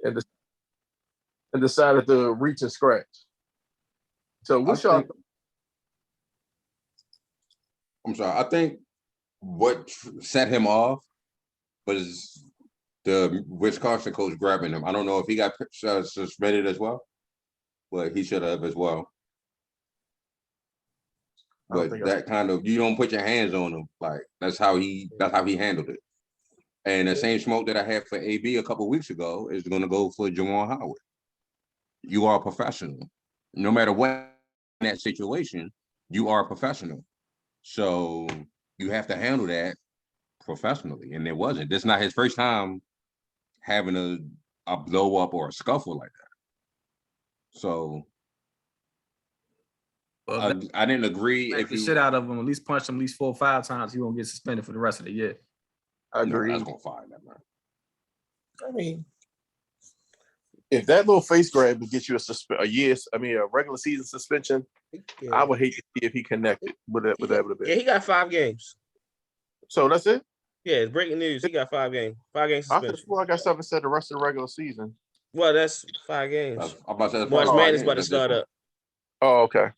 and, and decided to reach and scratch. So what's y'all? I'm sorry. I think what set him off was the Wisconsin coach grabbing him. I don't know if he got suspended as well, but he should have as well. But that kind of, you don't put your hands on him. Like that's how he handled it. And the same smoke that I had for AB a couple of weeks ago is going to go for Juwan Howard. You are a professional. No matter what in that situation, you are a professional. So you have to handle that professionally. And it wasn't. This is not his first time having a blow up or a scuffle like that. So I didn't agree. If you shit out of him, at least punch him at least 4 or 5 times, he won't get suspended for the rest of the year. I agree. That's gonna fire that man. I mean, if that little face grab would get you a regular season suspension, I would hate to see if he connected with that. Yeah, he got 5 games. So that's it. Yeah, it's breaking news. He got 5 games. 5 games suspension. I got something said the rest of the regular season. Well, that's 5 games. I'm about to say March Madness about to start up. Oh, okay.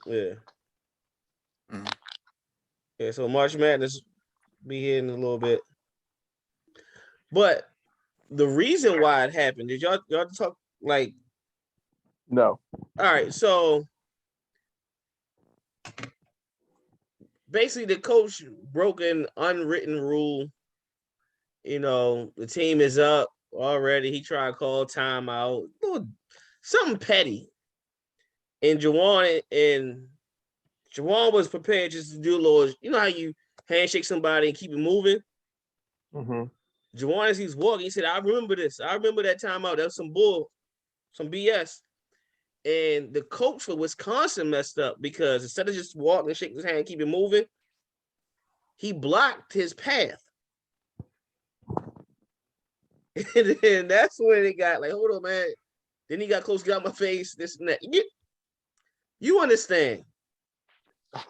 Yeah. Yeah, so March Madness be here in a little bit. But the reason why it happened, did y'all talk like? No. All right, so basically the coach broke an unwritten rule. You know, the team is up already. He tried to call timeout. Something petty. And Juwan was prepared just to do a little, you know how you handshake somebody and keep it moving? Mm-hmm. Juwan, as he's walking, he said, I remember this. I remember that timeout. That was some BS. And the coach for Wisconsin messed up because instead of just walking and shaking his hand and keep it moving, he blocked his path. And that's when it got like, hold on, man. Then he got close, got out my face, this and that. You understand.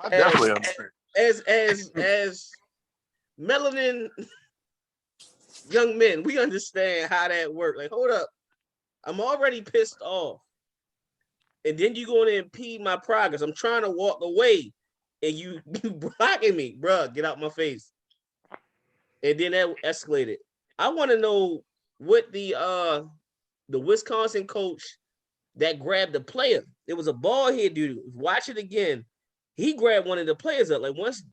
I definitely understand. As melanin young men, we understand how that works. Like, hold up. I'm already pissed off. And then you going to impede my progress. I'm trying to walk away. And you blocking me. Bruh, get out my face. And then that escalated. I want to know what the Wisconsin coach that grabbed the player. It was a bald head dude. Watch it again. He grabbed one of the players up. Like once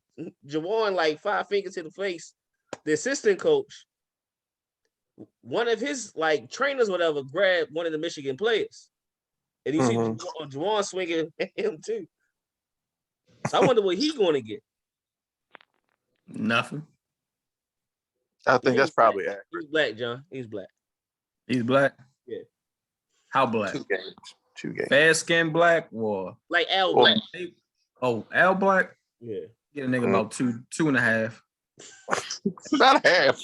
Juwan, like 5 fingers to the face, the assistant coach, one of his like trainers, whatever, grabbed one of the Michigan players. And you see Juwan swinging at him too. So I wonder what he's going to get. Nothing. I think that's probably accurate. He's black, John. He's black. He's black? Yeah. How black? 2 games. Fair skin black or? Like Al Black. Oh, Al Black? Yeah. Get a nigga about 2.5. Not a half.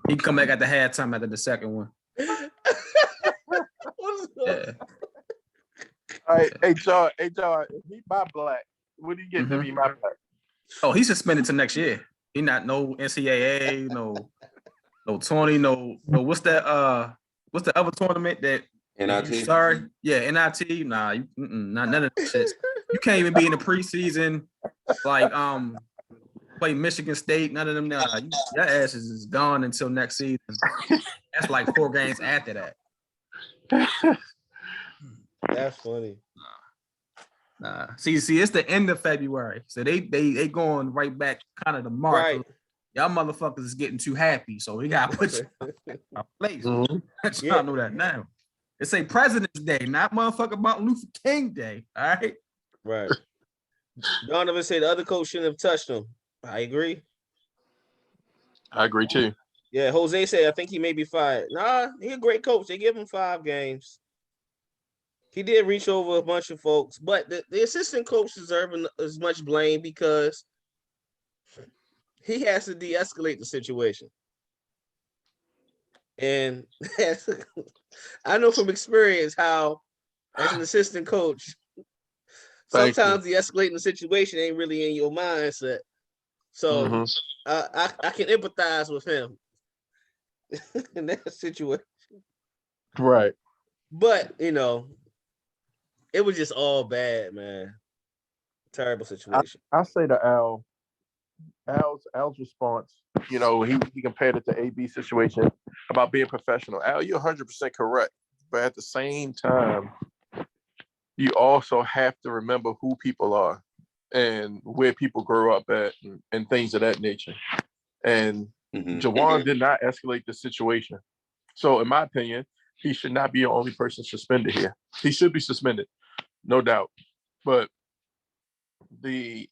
He come back at the halftime after the second one. Yeah. All right, hey John, if he my black, what do you get to be my black? Oh, he's suspended to next year. He not no NCAA, no 20, no what's that? What's the other tournament that? NIT. Sorry, yeah, NIT. Nah, not none of that shit. You can't even be in the preseason, like play Michigan State. None of them. Nah, your ass is gone until next season. That's like 4 games after that. That's funny. Nah. See, it's the end of February, so they going right back kind of to March. Right. Y'all motherfuckers is getting too happy, so we gotta put you in a place. Y'all know that now. It's a President's Day, not motherfucking Martin Luther King Day. All right. Right. Donovan said the other coach shouldn't have touched him. I agree. I agree too. Yeah, Jose said I think he may be fired. Nah, he's a great coach. They give him 5 games. He did reach over a bunch of folks, but the assistant coach deserves as much blame because he has to de-escalate the situation. And I know from experience how, as an assistant coach, sometimes de-escalating the situation ain't really in your mindset. So I can empathize with him. in that situation. Right. But it was just all bad, man. Terrible situation. I say to Al's response, he compared it to AB's situation about being professional. Al, you're 100% correct. But at the same time, you also have to remember who people are and where people grow up at and things of that nature. And Juwan did not escalate the situation. So in my opinion, he should not be the only person suspended here. He should be suspended, no doubt. But the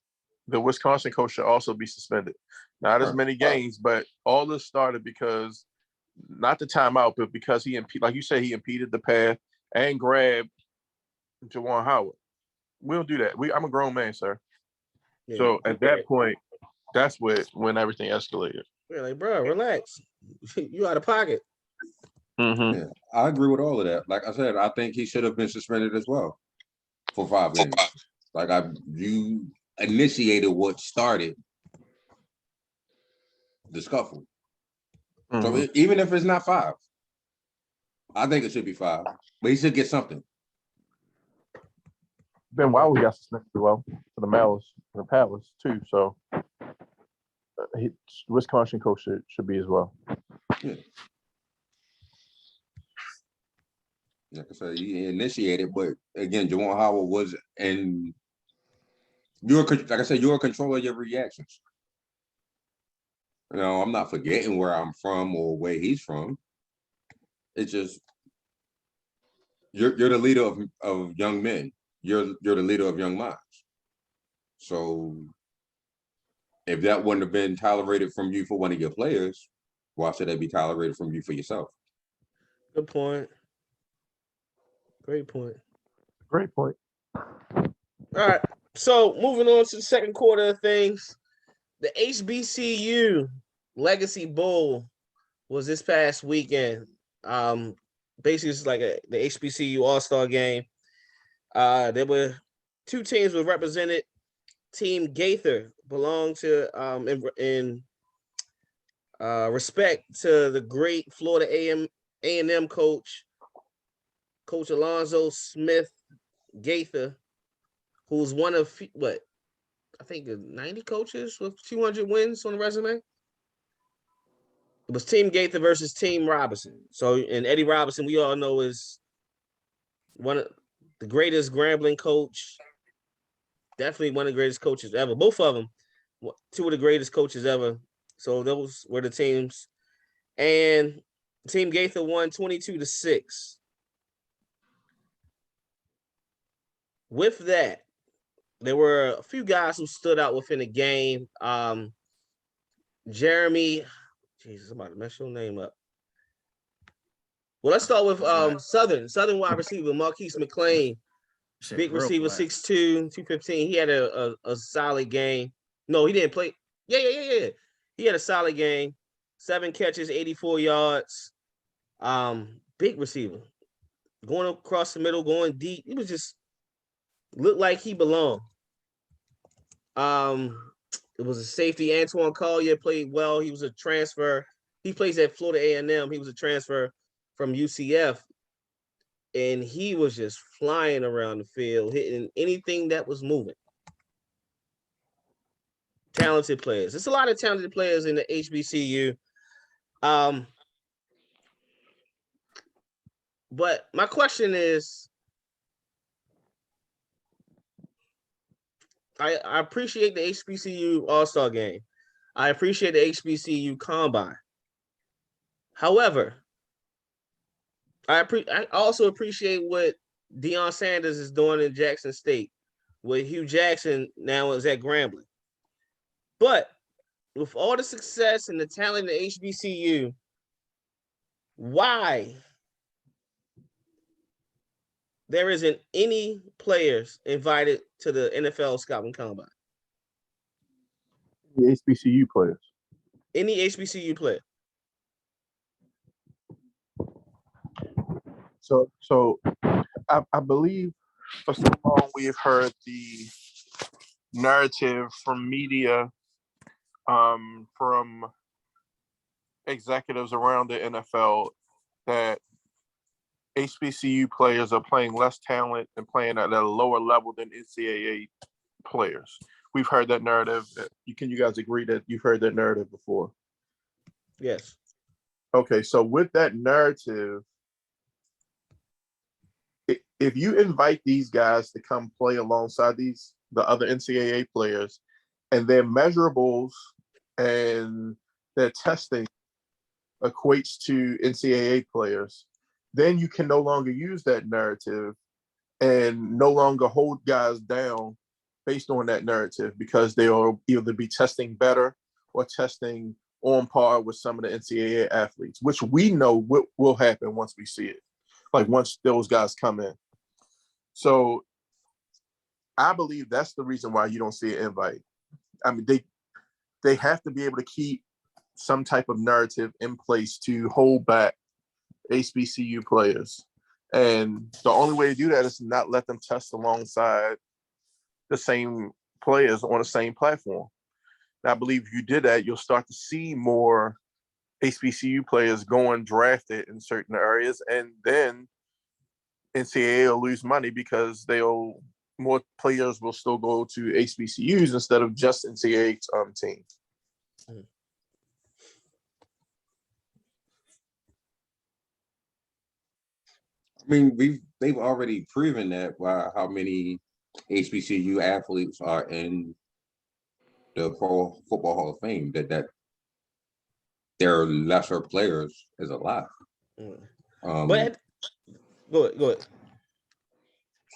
Wisconsin coach should also be suspended. Not as many games, but all this started because not the timeout, but because like you said, he impeded the path and grabbed Juwan Howard. We don't do that. I'm a grown man, sir. Yeah. So at that point, that's when everything escalated. We're like, bro, relax. You out of pocket. Yeah, I agree with all of that. Like I said, I think he should have been suspended as well for 5 games. Like you initiated what started the scuffle. So even if it's not 5, I think it should be 5. But he should get something. Ben Wiley got suspended for the Malice and the Palace too. So Wisconsin coach should be as well. Yeah. Like I said, he initiated, but again, Juwan Howard was, and like I said, you're a controller of your reactions. I'm not forgetting where I'm from or where he's from. It's just you're the leader of young men. You're the leader of young minds. So if that wouldn't have been tolerated from you for one of your players, why should that be tolerated from you for yourself? Good point. Great point. Great point. All right. So moving on to the second quarter of things, the HBCU Legacy Bowl was this past weekend. Basically, it's like the HBCU All-Star game. There were 2 teams were represented. Team Gaither belonged to in respect to the great Florida A&M coach Alonzo Smith Gaither, who's one of I think 90 coaches with 200 wins on the resume. It was Team Gaither versus Team Robinson. So, and Eddie Robinson, we all know, is one of the greatest Grambling coach. Definitely one of the greatest coaches ever. Both of them, 2 of the greatest coaches ever. So those were the teams. And Team Gaither won 22-6. With that, there were a few guys who stood out within the game. Jeremy, Jesus, I'm about to mess your name up. Well, let's start with Southern wide receiver Marquise McLean. Big receiver, 6'2", 215. He had a solid game. No, he didn't play. Yeah. He had a solid game. 7 catches, 84 yards. Big receiver. Going across the middle, going deep. He was just looked like he belonged. It was a safety. Antoine Collier played well. He was a transfer. He plays at Florida A&M. He was a transfer from UCF. And he was just flying around the field, hitting anything that was moving. Talented players. There's a lot of talented players in the HBCU. But my question is, I appreciate the HBCU All-Star game. I appreciate the HBCU Combine. However, I also appreciate what Deion Sanders is doing in Jackson State, with Hugh Jackson now is at Grambling. But with all the success and the talent in the HBCU, why there isn't any players invited to the NFL Scouting Combine? The HBCU players. Any HBCU player. So I believe for so long we have heard the narrative from media, from executives around the NFL that HBCU players are playing less talent and playing at a lower level than NCAA players. We've heard that narrative. Can you guys agree that you've heard that narrative before? Yes. Okay, so with that narrative, if you invite these guys to come play alongside the other NCAA players, and their measurables and their testing equates to NCAA players, then you can no longer use that narrative and no longer hold guys down based on that narrative, because they'll either be testing better or testing on par with some of the NCAA athletes, which we know will happen once we see it, like once those guys come in. So I believe that's the reason why you don't see an invite. I mean, they have to be able to keep some type of narrative in place to hold back HBCU players. And the only way to do that is to not let them test alongside the same players on the same platform. And I believe if you did that, you'll start to see more HBCU players going drafted in certain areas, and then NCAA will lose money because more players will still go to HBCUs instead of just NCAA teams. I mean, they've already proven that by how many HBCU athletes are in the Pro Football Hall of Fame, that their lesser players is a lot. But go ahead.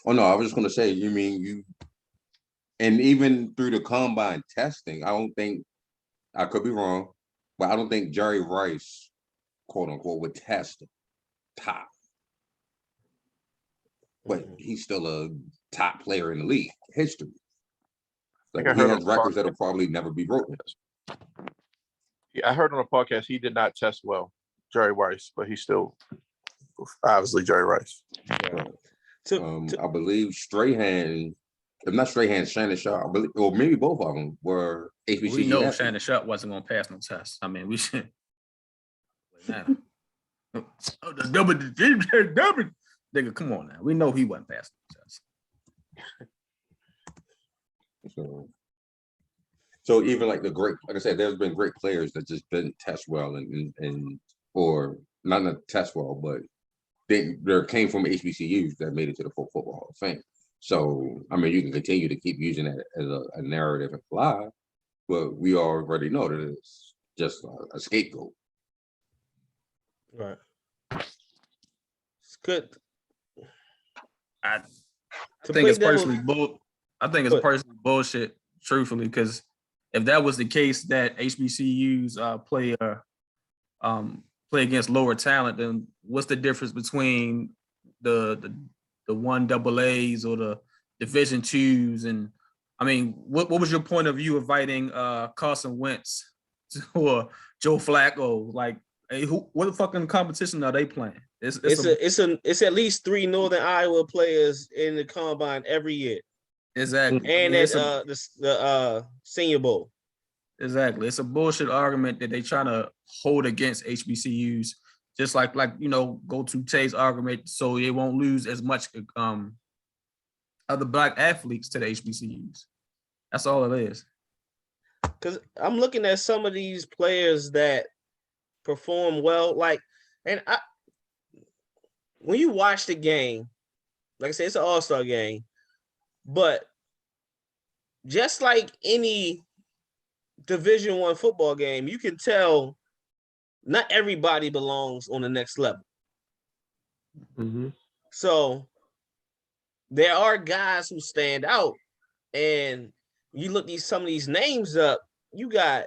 Oh no, I was just gonna say, and even through the combine testing, I could be wrong, but I don't think Jerry Rice, quote unquote, would test top. But he's still a top player in the league history. Like, he has records that'll probably never be broken. Yeah, I heard on a podcast he did not test well, Jerry Rice, but he's still obviously Jerry Rice. I believe Strahan, if not Strahan, Shannon Sharp, I believe, or maybe both of them were HBCU. We know Shannon Sharp wasn't going to pass no test. I mean, we should. Oh, the double. Nigga, come on now. We know he wasn't passing no test. So even like like I said, there's been great players that just didn't test well or not test well, but there came from HBCUs that made it to the Football Hall of Fame. So I mean, you can continue to keep using that as a narrative and lie, but we already know that it's just a scapegoat. Right. It's good. I think it's personally bullshit, truthfully, because if that was the case that HBCUs play against lower talent, then what's the difference between the 1AAs or the Division IIs? And I mean, what was your point of view of inviting Carson Wentz or Joe Flacco? Like, hey, what the fucking competition are they playing? It's at least 3 Northern Iowa players in the combine every year. Exactly. And the Senior Bowl. Exactly. It's a bullshit argument that they trying to hold against HBCUs, just like go to Tay's argument, so they won't lose as much other Black athletes to the HBCUs. That's all it is. Because I'm looking at some of these players that perform well, when you watch the game, like I said, it's an all-star game, but just like any Division I football game, you can tell not everybody belongs on the next level. Mm-hmm. So there are guys who stand out, and you look some of these names up. You got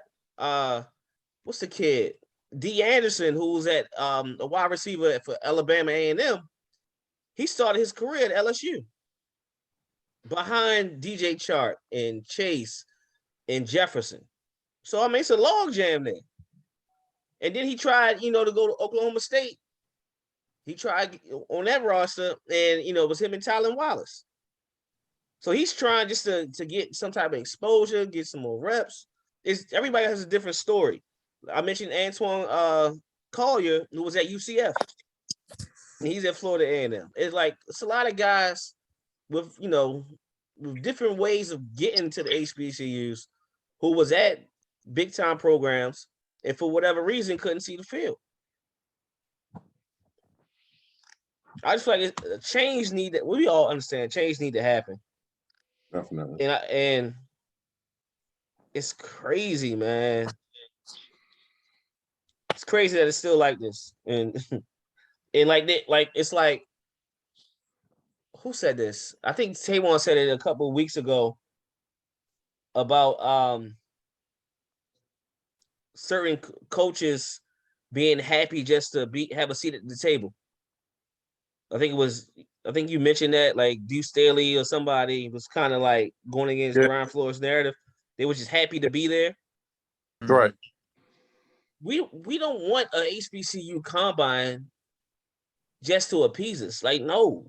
what's the kid? D. Anderson, who's at a wide receiver for Alabama A&M. He started his career at LSU behind DJ Chark and Chase and Jefferson. So I mean, it's a log jam there. And then he tried, to go to Oklahoma State. He tried on that roster, and it was him and Tylen Wallace. So he's trying just to get some type of exposure, get some more reps. Everybody has a different story. I mentioned Antoine Collier, who was at UCF. And he's at Florida A&M. It's a lot of guys with with different ways of getting to the HBCUs who was at big time programs and for whatever reason couldn't see the field. I just feel like a change we all understand change need to happen. Definitely. And it's crazy, man. It's crazy that it's still like this. And it's like, who said this? I think Taywan said it a couple of weeks ago about certain coaches being happy just to have a seat at the table. I think you mentioned that, like Deuce Staley or somebody was kind of like going against Brian Flores' narrative. They were just happy to be there. Right. We don't want a HBCU combine just to appease us. Like, no.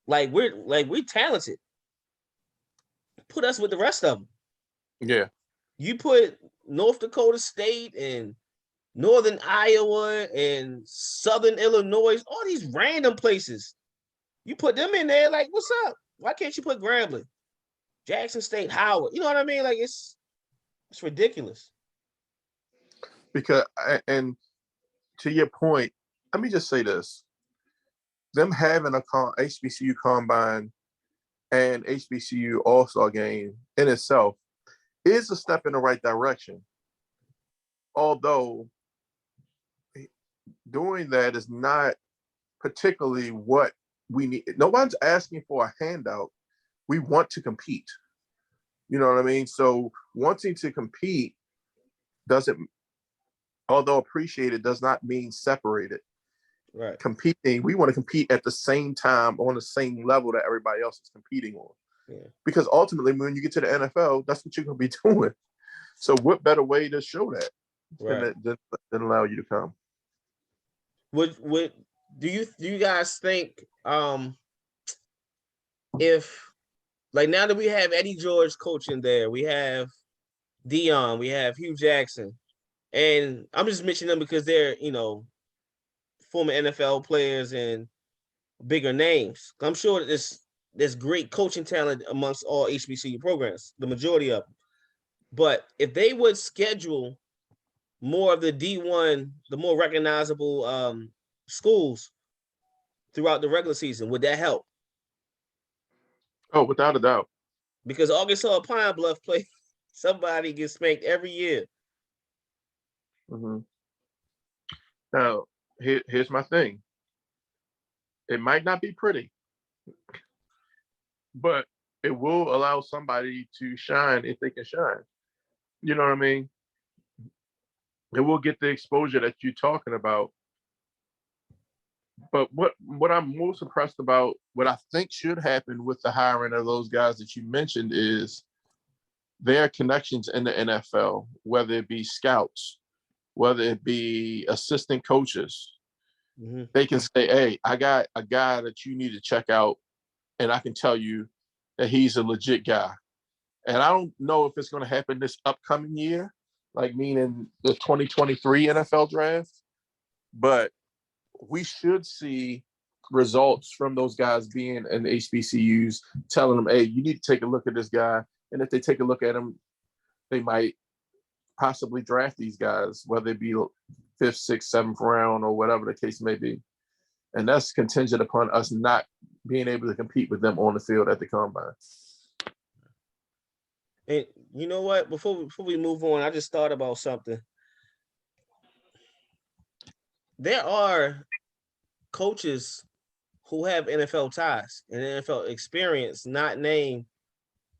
We're talented. Put us with the rest of them. Yeah. You put North Dakota State and Northern Iowa and Southern Illinois, all these random places. You put them in there, like, what's up? Why can't you put Grambling, Jackson State, Howard? You know what I mean? Like, it's ridiculous. Because, and to your point, let me just say this. Them having a HBCU combine and HBCU All-Star game in itself is a step in the right direction. Although doing that is not particularly what we need. No one's asking for a handout. We want to compete. You know what I mean? So wanting to compete doesn't, although appreciated, does not mean separated. Right. Competing, we want to compete at the same time on the same level that everybody else is competing on. Yeah. Because ultimately, when you get to the NFL, that's what you're going to be doing. So what better way to show that than allow you to come? What do you guys think? If, like, now that we have Eddie George coaching there, we have Dion, we have Hugh Jackson, and I'm just mentioning them because they're former NFL players and bigger names. I'm sure that there's great coaching talent amongst all HBCU programs, the majority of them. But if they would schedule more of the D1, the more recognizable schools throughout the regular season, would that help? Oh, without a doubt. Because Arkansas Pine Bluff play somebody gets spanked every year. Mm-hmm. Now, here's my thing. It might not be pretty, but it will allow somebody to shine if they can shine. You know what I mean? It will get the exposure that you're talking about. But what I'm most impressed about, what I think should happen with the hiring of those guys that you mentioned, is their connections in the NFL, whether it be scouts, whether it be assistant coaches. Mm-hmm. They can say, hey, I got a guy that you need to check out, and I can tell you that he's a legit guy. And I don't know if it's going to happen this upcoming year, like meaning the 2023 NFL draft, but we should see results from those guys being in HBCUs, telling them, hey, you need to take a look at this guy. And if they take a look at him, they might possibly draft these guys, whether it be 5th, 6th, 7th round or whatever the case may be. And that's contingent upon us not being able to compete with them on the field at the combine. And you know what? Before we move on, I just thought about something. There are coaches who have NFL ties and NFL experience, not named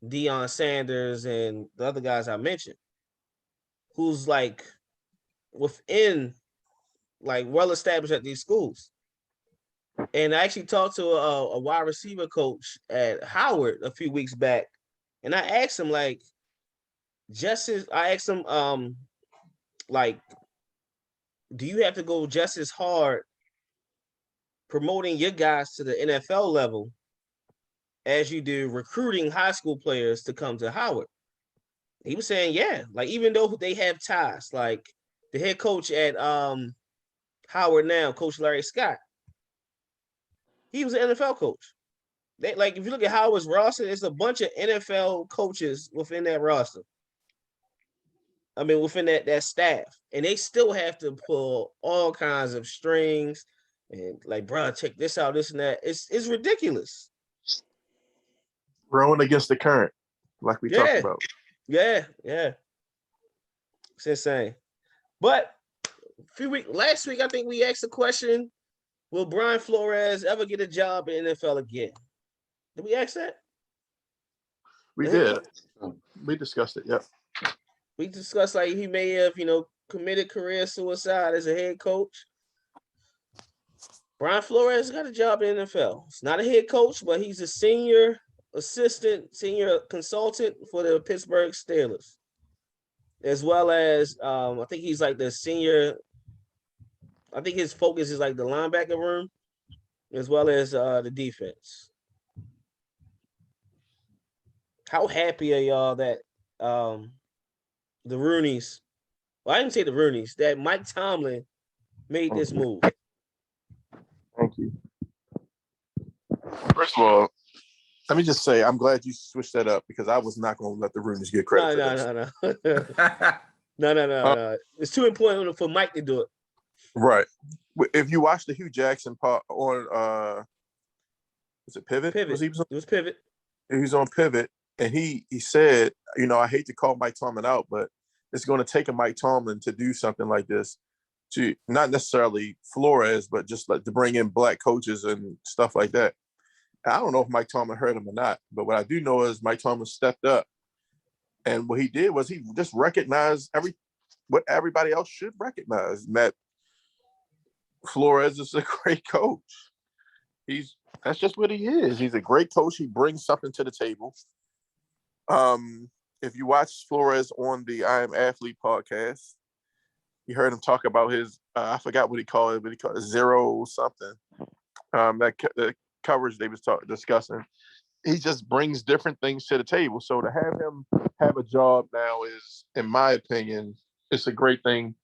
Deion Sanders and the other guys I mentioned, who's like within, like, well established at these schools. And I actually talked to a wide receiver coach at Howard a few weeks back, and I asked him, like, like, do you have to go just as hard promoting your guys to the NFL level as you do recruiting high school players to come to Howard? He was saying, yeah, like, even though they have ties, like, the head coach at Howard now, Coach Larry Scott. He was an NFL coach. They, like, if you look at Howard's roster, there's a bunch of NFL coaches within that roster. I mean, within that staff, and they still have to pull all kinds of strings and like, bro, check this out, this and that. It's ridiculous. Rowing against the current, like we talked about. Yeah. It's insane. But last week, I think we asked the question: will Brian Flores ever get a job in the NFL again? Did we ask that? We did. We discussed it. Yep. We discussed like he may have, committed career suicide as a head coach. Brian Flores got a job in the NFL. He's not a head coach, but he's a senior consultant for the Pittsburgh Steelers, as well as I think he's like the senior. I think his focus is like the linebacker room, as well as the defense. How happy are y'all that the Rooneys? Well, I didn't say the Rooneys. That Mike Tomlin made this move. Thank you. First of all, let me just say I'm glad you switched that up because I was not going to let the Rooneys get credit. No. It's too important for Mike to do it. Right. If you watch the Hugh Jackson part on was it Pivot? It was Pivot. He was on Pivot, and he said, I hate to call Mike Tomlin out, but it's going to take a Mike Tomlin to do something like this, to not necessarily Flores, but just like to bring in black coaches and stuff like that. And I don't know if Mike Tomlin heard him or not, but what I do know is Mike Tomlin stepped up, and what he did was he just recognized what everybody else should recognize, that Flores is a great coach. That's just what he is. He's a great coach. He brings something to the table. If you watch Flores on the I Am Athlete podcast, you heard him talk about his, I forgot what he called it, but he called it zero something. The coverage they was discussing. He just brings different things to the table. So to have him have a job now is, in my opinion, it's a great thing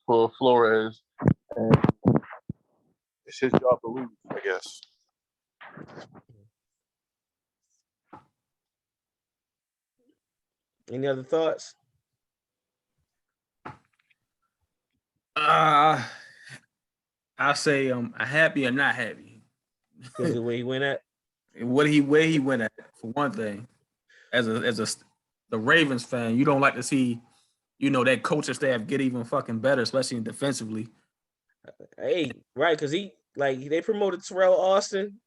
for Flores. And it's his job to lose, I guess. Any other thoughts? I say I'm happy or not happy. Because of the way he went at. Where he went at, for one thing, as the Ravens fan, you don't like to see, that coaching staff get even fucking better, especially defensively. Hey, right, because they promoted Terrell Austin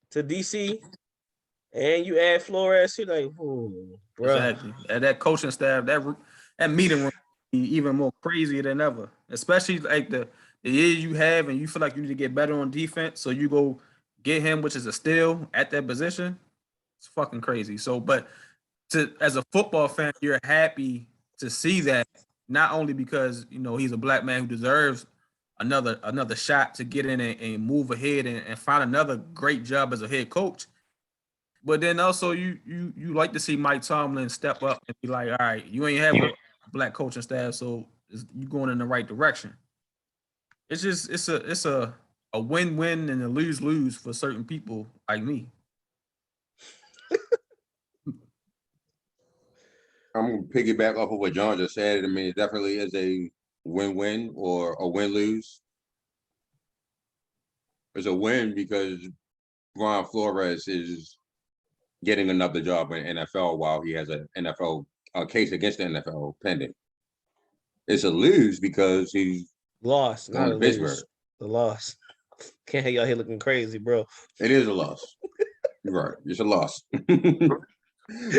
to DC, and you add Flores, you're like, oh, bro. Exactly. And that coaching staff, that meeting room be even more crazier than ever. Especially like the years you have and you feel like you need to get better on defense, so you go get him, which is a steal at that position. It's fucking crazy. So, but as a football fan, you're happy to see that, not only because he's a black man who deserves another shot to get in and move ahead and find another great job as a head coach, but then also you like to see Mike Tomlin step up and be like, all right, you ain't have a black coaching staff, so you going in the right direction. It's just it's a win-win and a lose-lose for certain people like me. I'm gonna piggyback off of what John just said. I mean, it definitely is a win-win or a win-lose. It's a win because Brian Flores is getting another job in the NFL while he has an NFL case against the NFL pending. It's a lose because he's lost. Not a Pittsburgh. The loss. Can't have y'all here looking crazy, bro. It is a loss. You're right. It's a loss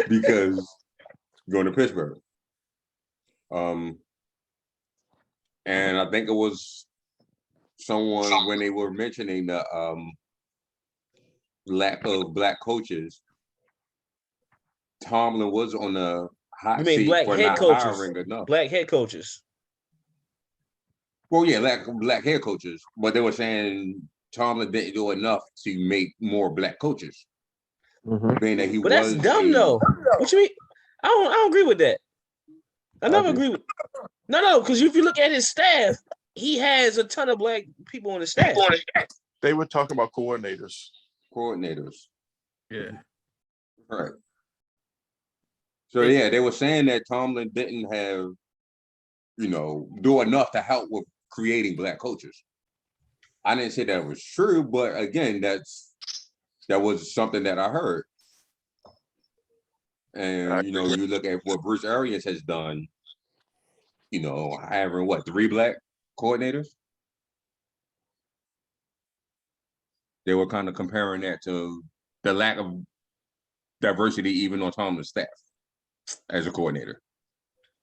because going to Pittsburgh. And I think it was someone when they were mentioning the lack of black coaches, Tomlin was on the hot seat for not hiring enough. Black head coaches. Well, yeah, black head coaches, but they were saying Tomlin didn't do enough to make more black coaches. Being that but that's dumb though. What you mean? I don't agree with that. I never agree with. No, because if you look at his staff, he has a ton of black people on the staff. They were talking about coordinators. Yeah. Right. So yeah, they were saying that Tomlin didn't have, do enough to help with creating black coaches. I didn't say that was true, but again, that was something that I heard. And you look at what Bruce Arians has done, having 3 black coordinators. They were kind of comparing that to the lack of diversity even on Tomlin's staff as a coordinator.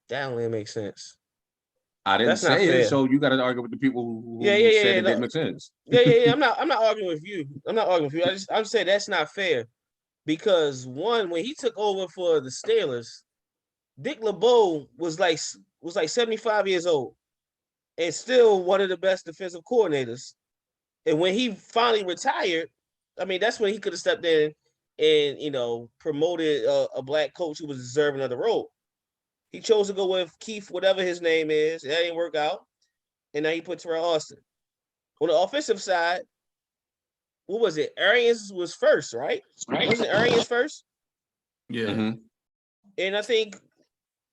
That don't really make sense. I didn't That's not say fair. it, so you got to argue with the people who said it didn't make sense. Yeah. I'm not arguing with you. I'm saying that's not fair because one, when he took over for the Steelers, Dick LeBeau was like 75 years old and still one of the best defensive coordinators. And when he finally retired, I mean, that's when he could have stepped in and promoted a black coach who was deserving of the role. He chose to go with Keith, whatever his name is. That didn't work out. And now he put Terrell Austin. On the offensive side, what was it? Arians was first, right? Wasn't Arians first? Yeah. Mm-hmm. And I think,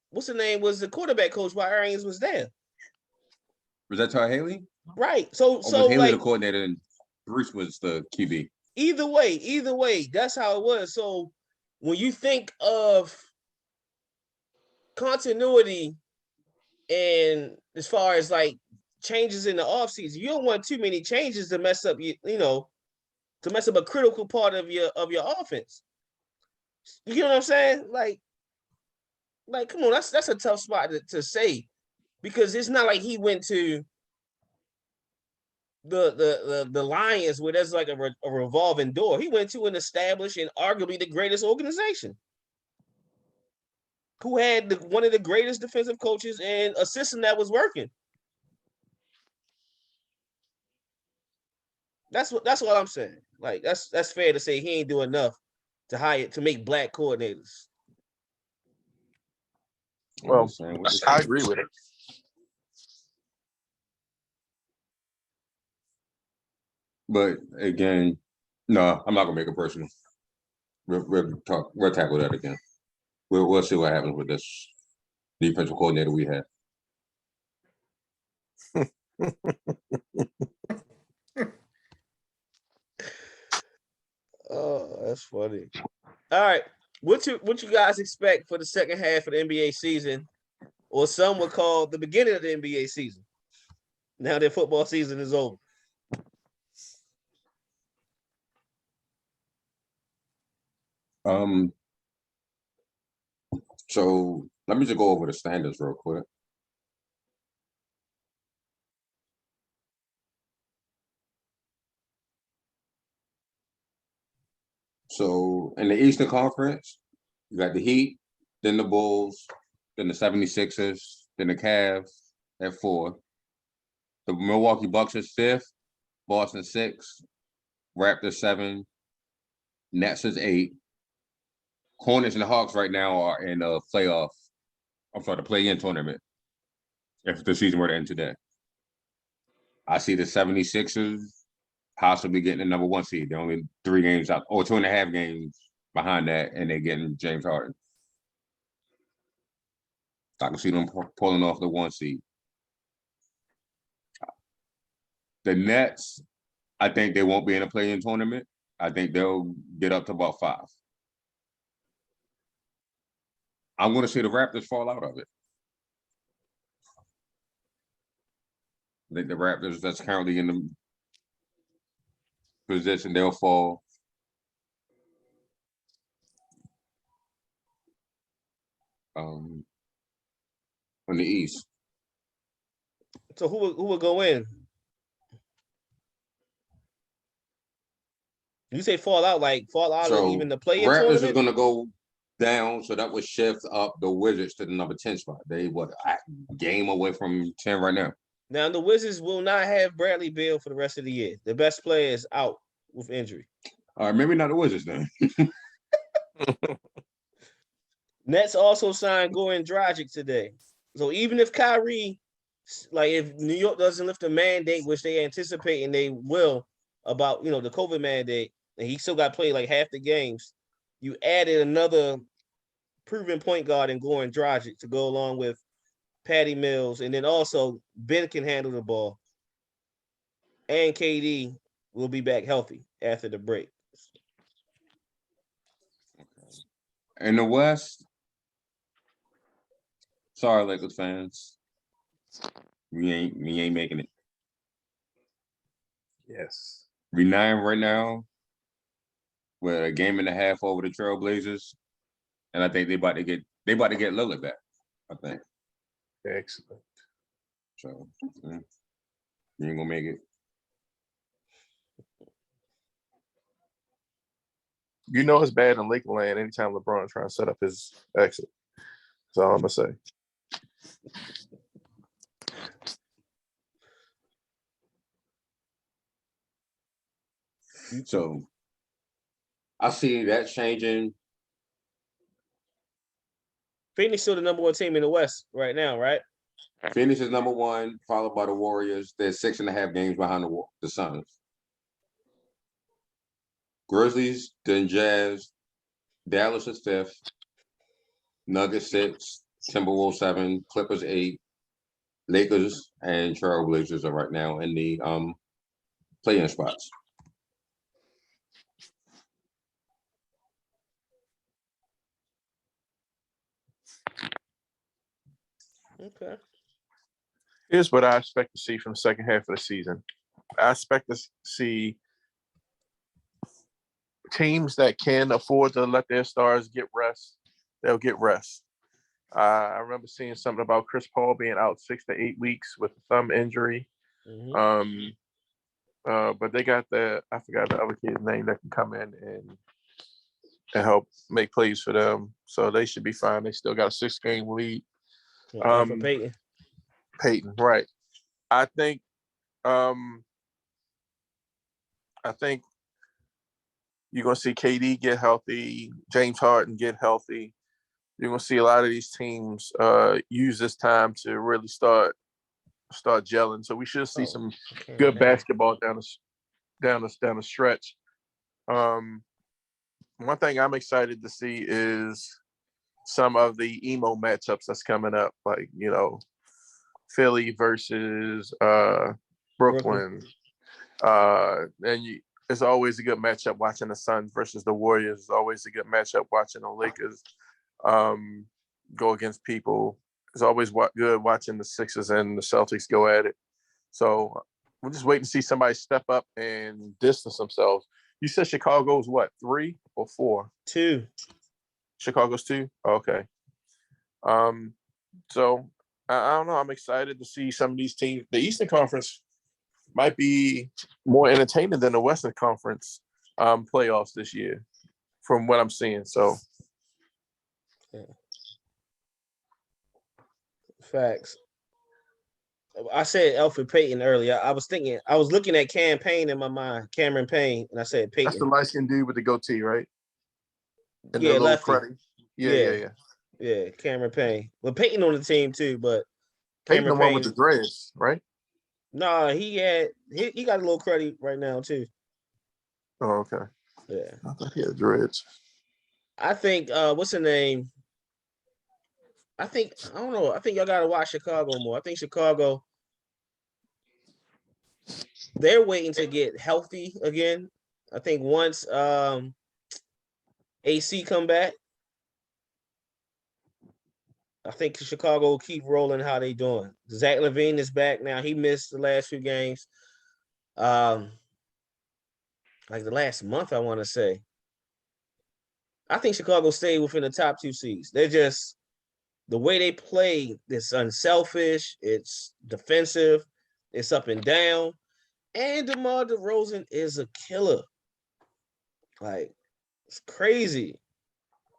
what's the name, was the quarterback coach while Arians was there. Was that Todd Haley? Right. So was Haley the coordinator and Bruce was the QB? Either way, that's how it was. So when you think of continuity and as far as like changes in the offseason, you don't want too many changes to mess up to mess up a critical part of your offense. You know what I'm saying? Like come on, that's a tough spot to say because it's not like he went to the Lions where there's like a revolving door. He went to an established and arguably the greatest organization who had one of the greatest defensive coaches and a system that was working. That's what I'm saying. Like that's fair to say he ain't do enough to make black coordinators. Well, I agree with it. But again, no, I'm not gonna make it personal. We'll tackle that again. We'll see what happens with this defensive coordinator we have. Oh, that's funny. All right, what you guys expect for the second half of the NBA season, or some would call the beginning of the NBA season? Now that football season is over. So let me just go over the standards real quick. So in the Eastern Conference, you got the Heat, then the Bulls, then the 76ers, then the Cavs at 4. The Milwaukee Bucks is 5th, Boston 6th, Raptors 7, Nets is 8. Hornets and the Hawks right now are in a the play-in tournament. If the season were to end today. I see the 76ers possibly getting the number 1 seed. They're only 3 games out, or 2.5 games behind that, and they're getting James Harden. I can see them pulling off the 1 seed. The Nets, I think they won't be in a play-in tournament. I think they'll get up to about 5. I'm going to see the Raptors fall out of it. I think the Raptors that's currently in the position, they'll fall. On the East. So who will go in? You say fall out of even the play-in Raptors tournament? is going to go down, so that would shift up the Wizards to the number 10 spot. They a game away from 10 right now. Now the Wizards will not have Bradley Beal for the rest of the year. The best player is out with injury. All right, maybe not the Wizards then. Nets also signed Goran Dragic today. So even if Kyrie, like if New York doesn't lift the mandate, which they anticipate and they will about the COVID mandate, and he still got to play like half the games, you added another proven point guard in Goran Dragic to go along with Patty Mills, and then also Ben can handle the ball, and KD will be back healthy after the break. In the West, sorry, Lakers fans, we ain't making it. Yes. We 9 right now, with a game and a half over the Trailblazers, and I think they about to get Lillard back. I think Excellent. so. You ain't gonna make it. You know it's bad in Lakeland anytime LeBron trying to set up his exit. That's all I'm gonna say. So I see that changing. Phoenix still the number one team in the West right now, right? Phoenix is number 1, followed by the Warriors. They're 6.5 games behind the Suns. Grizzlies, then Jazz. Dallas is 5th. Nuggets 6. Timberwolves 7. Clippers 8. Lakers and Trailblazers are right now in the play-in spots. Okay. Here's what I expect to see from the second half of the season. I expect to see teams that can afford to let their stars get rest. They'll get rest. I remember seeing something about Chris Paul being out 6 to 8 weeks with a thumb injury. Mm-hmm. But they got I forgot the other kid's name that can come in and help make plays for them. So they should be fine. They still got a 6-game lead. For Peyton, right. I think you're gonna see KD get healthy, James Harden get healthy. You're gonna see a lot of these teams use this time to really start gelling. So we should see some good basketball down the stretch. One thing I'm excited to see is some of the emo matchups that's coming up, like Philly versus Brooklyn. It's always a good matchup watching the Suns versus the Warriors. It's always a good matchup watching the Lakers go against people. It's always good watching the Sixers and the Celtics go at it. So we're just waiting to see somebody step up and distance themselves. You said Chicago's what, 3 or 4? 2. Chicago's 2? Okay. So I don't know. I'm excited to see some of these teams. The Eastern Conference might be more entertaining than the Western Conference playoffs this year, from what I'm seeing. So, Facts. I said Elfrid Payton earlier. I was looking at Campaign in my mind, Cameron Payne, and I said Payton. That's the light-skinned dude with the goatee, right? And yeah, lefty. Yeah, Cameron Payne. Well, Payton on the team too, but Payton the one with the dreads, right? No, he got a little credit right now too. Oh, okay. Yeah. I thought he had dreads. I think what's the name? I don't know. I think y'all gotta watch Chicago more. I think Chicago, they're waiting to get healthy again. I think once AC come back, I think Chicago will keep rolling how they doing. Zach LaVine is back now. He missed the last few games. Like the last month, I want to say. I think Chicago stayed within the top 2 seeds. They're just the way they play, it's unselfish, it's defensive, it's up and down. And DeMar DeRozan is a killer. Like, it's crazy.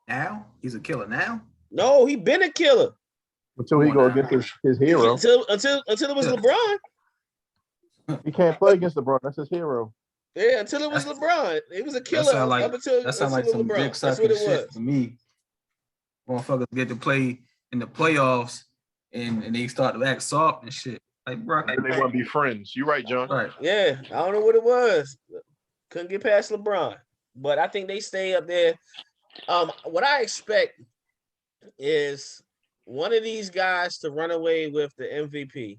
Now? He's a killer now? No, he been a killer. Until he go against his hero. Until it was LeBron. He can't play against LeBron. That's his hero. Yeah, until it was LeBron. It was a killer up until that sounds like some LeBron. dick That's what it shit was. to me. Motherfuckers get to play in the playoffs and they start to act soft and shit. Like, bro, And they want to be friends. You right, John. right? Yeah, I don't know what it was. Couldn't get past LeBron, but I think they stay up there. What I expect is one of these guys to run away with the MVP,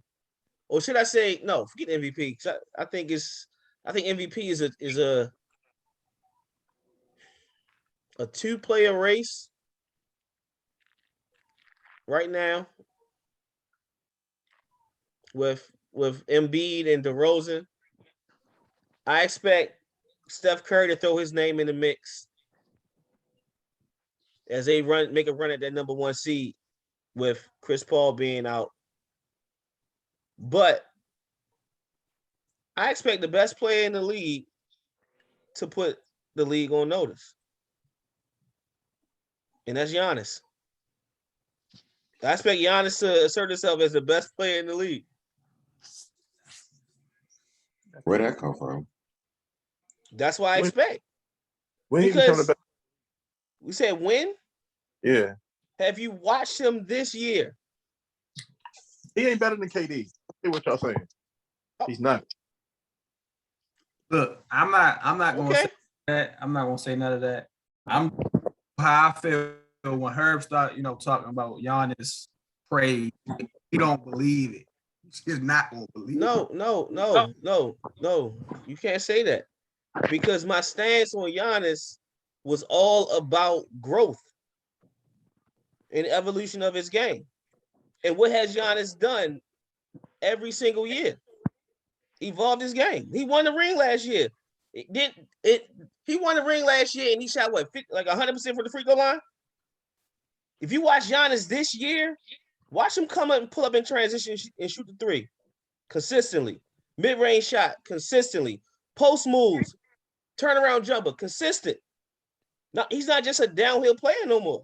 or should I say, no, forget MVP. I think MVP is a two-player race right now with Embiid and DeRozan. I expect Steph Curry to throw his name in the mix as they make a run at that number 1 seed with Chris Paul being out. But I expect the best player in the league to put the league on notice. And that's Giannis. I expect Giannis to assert himself as the best player in the league. Where'd that come from? That's what I expect. When he become the Because best? we said when? Yeah, Have you watched him this year? he ain't better than KD. See what y'all saying? He's not. Look, I'm not gonna Okay. say that. I'm not gonna say none of that. I'm how I feel when Herb start, talking about Giannis praise. He don't believe it. He's not gonna believe it. No. You can't say that. Because my stance on Giannis was all about growth and evolution of his game. And what has Giannis done every single year? Evolved his game. He won the ring last year. He won the ring last year and he shot what, 50, like 100% for the free throw line? If you watch Giannis this year, watch him come up and pull up in transition and shoot the three consistently. Mid-range shot consistently. Post moves, turnaround jumper, consistent. Now, he's not just a downhill player no more.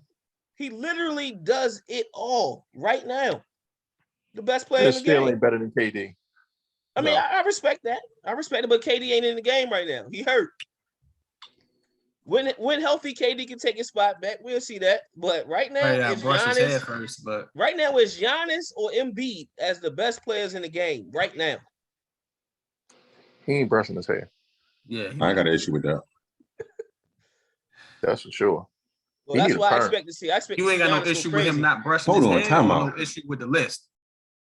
He literally does it all right now. The best player in the Still game. ain't better than KD. I mean, No. I respect that. I respect it, but KD ain't in the game right now. He hurt. When healthy, KD can take his spot back. We'll see that. But right now, it's brush his head Giannis. first, but Right now, it's Giannis or Embiid as the best players in the game right now. He ain't brushing his hair. yeah, I ain't got an issue with that. That's for sure. Well, He that's need a what I perm. expect to see. I expect you to ain't see got no Giannis go issue with him crazy. not brushing Hold his on, hair. time Or out. no issue with the list.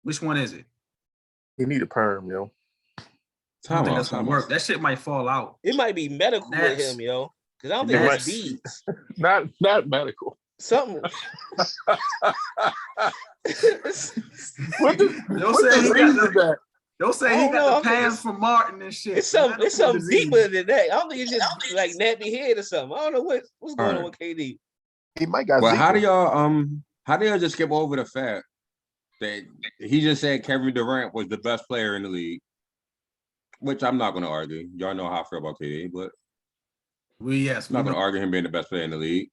Which one is it? He need a perm, yo. I don't think that's Time gonna out. work. That shit might fall out. It might be medical with Naps. him, yo. Because I don't It think might- it's beads. Not medical. Something. What Don't say he disease got is the, that? don't say I he don't know. got I the think pants it's- from Martin and shit. It's something Medical disease. deeper than that. I don't think it's just like nappy head or something. I don't know what's going on with KD. He might got Well, Zika. how do y'all just skip over the fact that he just said Kevin Durant was the best player in the league? Which I'm not gonna argue. Y'all know how I feel about KD, but We I'm not gonna argue him being the best player in the league.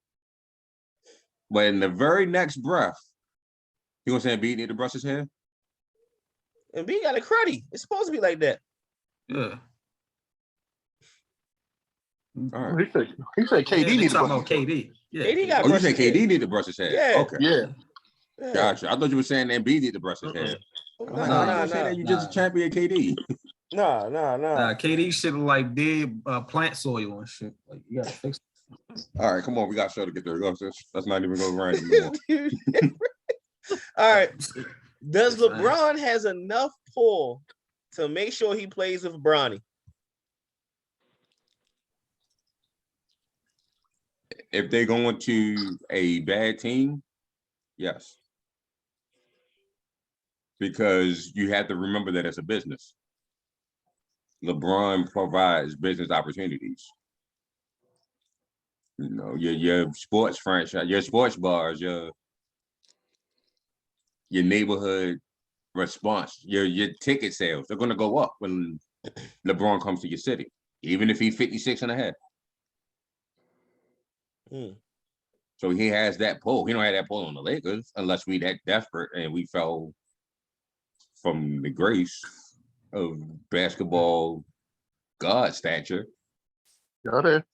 But in the very next breath, you gonna say Embiid need to brush his hair? And B got a cruddy. It's supposed to be like that. Yeah. All right. He said KD they needs to talking brush about his hair. KD. Yeah. KD got Oh, you brush said his hair. KD need to brush his hair? Yeah. Okay. Yeah. Yeah. Gotcha. I thought you were saying Embiid need to brush his hair. I'm like, how you gonna say that? You just champion KD. Nah. KD shit look like dead plant soil and shit. Like you gotta fix it. All right, come on. We got a show to get there. Let's not even go around anymore. All right. Does It's fine. LeBron has enough pull to make sure he plays with Bronny? If they go into a bad team, yes. Because you have to remember that it's a business. LeBron provides business opportunities. You know, your sports franchise, your sports bars, your neighborhood response, your ticket sales, they're gonna go up when LeBron comes to your city, even if he's 56 and a half. So he has that pull. He don't have that pull on the Lakers unless we that desperate and we fell from the grace of basketball god stature. Y'all there?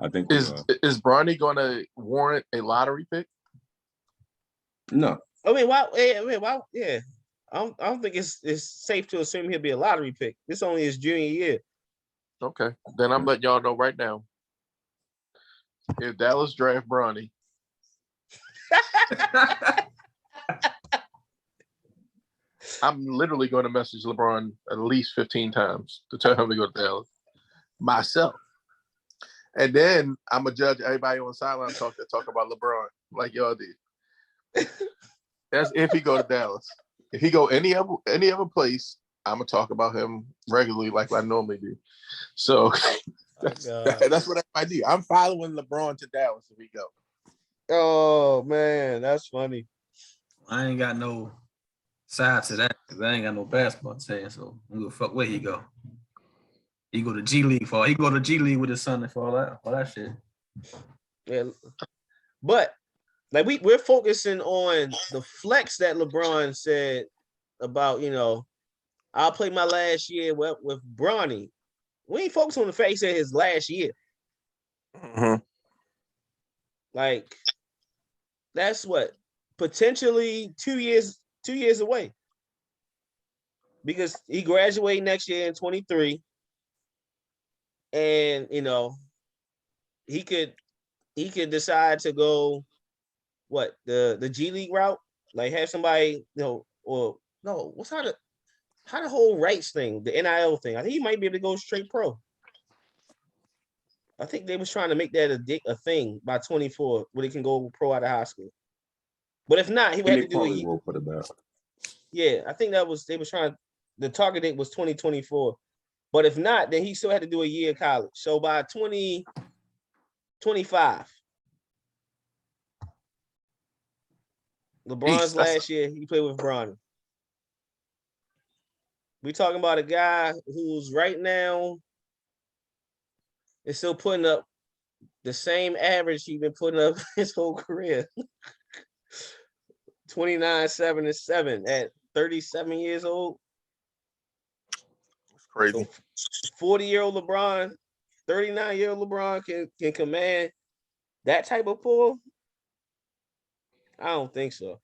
I think we Is are. is Bronny going to warrant a lottery pick? No. I mean, why? Why? Yeah, I don't think it's safe to assume he'll be a lottery pick. This only his junior year. Okay, then I'm letting y'all know right now. If Dallas draft Bronny, I'm literally going to message LeBron at least 15 times to tell him to go to Dallas myself. And then I'm gonna judge everybody on the sideline talk about LeBron like y'all did. That's if he go to Dallas. If he go any other place, I'm gonna talk about him regularly like I normally do. So that's what I do. I'm following LeBron to Dallas if he go. Oh man, that's funny. I ain't got no side to that because I ain't got no basketball saying. So I'm gonna fuck where he go. He go to G League with his son and for all that shit. Yeah, but like we're focusing on the flex that LeBron said about, I'll play my last year with Bronny. We ain't focused on the fact he said his last year. Mm-hmm. Like that's what potentially 2 years away, because he graduated next year in 23, and he could decide to go the G League route, like have somebody or no, what's how the whole rights thing, the NIL thing. I think he might be able to go straight pro. I think they was trying to make that a thing by 24 where they can go pro out of high school. But if not, he would have to do a year. For the best. Yeah, I think they was trying. The target date was 2024. But if not, then he still had to do a year of college. So by 2025, LeBron's last year, he played with Bronny. We talking about a guy who's right now is still putting up the same average he's been putting up his whole career. 29, 7, and 7 at 37 years old. It's crazy. So 40-year-old LeBron, 39-year-old LeBron can command that type of pull? I don't think so.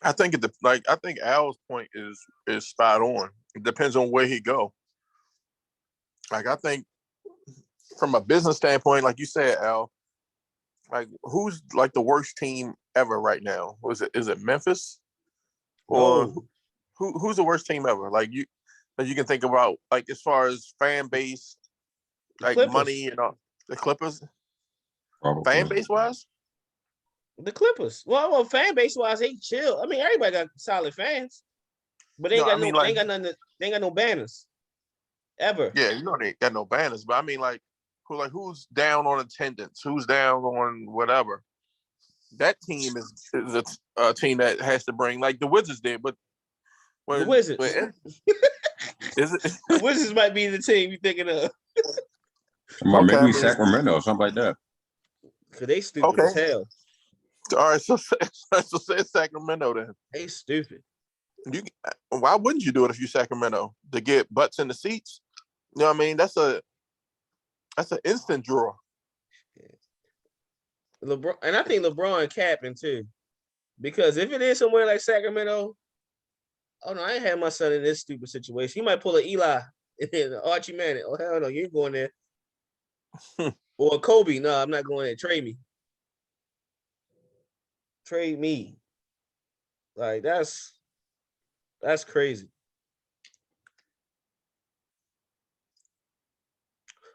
I think I think Al's point is spot on. It depends on where he go. Like I think from a business standpoint, like you said, Al, like who's like the worst team ever right now? Is it Memphis? Or No. who's the worst team ever? Like you can think about, like as far as fan base, like Clippers. money and all. The Clippers? Probably. Fan base wise? The Clippers. Well, fan base wise, they chill. I mean, everybody got solid fans, but they ain't got they ain't got nothing. They ain't got no banners ever. Yeah, they ain't got no banners, but I mean, who's down on attendance? Who's down on whatever? That team is a team that has to bring, like the Wizards did, but the Wizards. Is it? The Wizards might be the team you're thinking of. Maybe Sacramento or something like that. Cause they stupid as hell. All right, so say Sacramento then. They stupid. Why wouldn't you do it if you Sacramento to get butts in the seats? You know what I mean? That's an instant draw. LeBron, and I think LeBron capping too, because if it is somewhere like Sacramento, oh no, I ain't had my son in this stupid situation. He might pull an Eli and Archie Manning. Oh hell no, you ain't going there. Or Kobe, no, I'm not going there. Trade me. Trade me. Like that's crazy.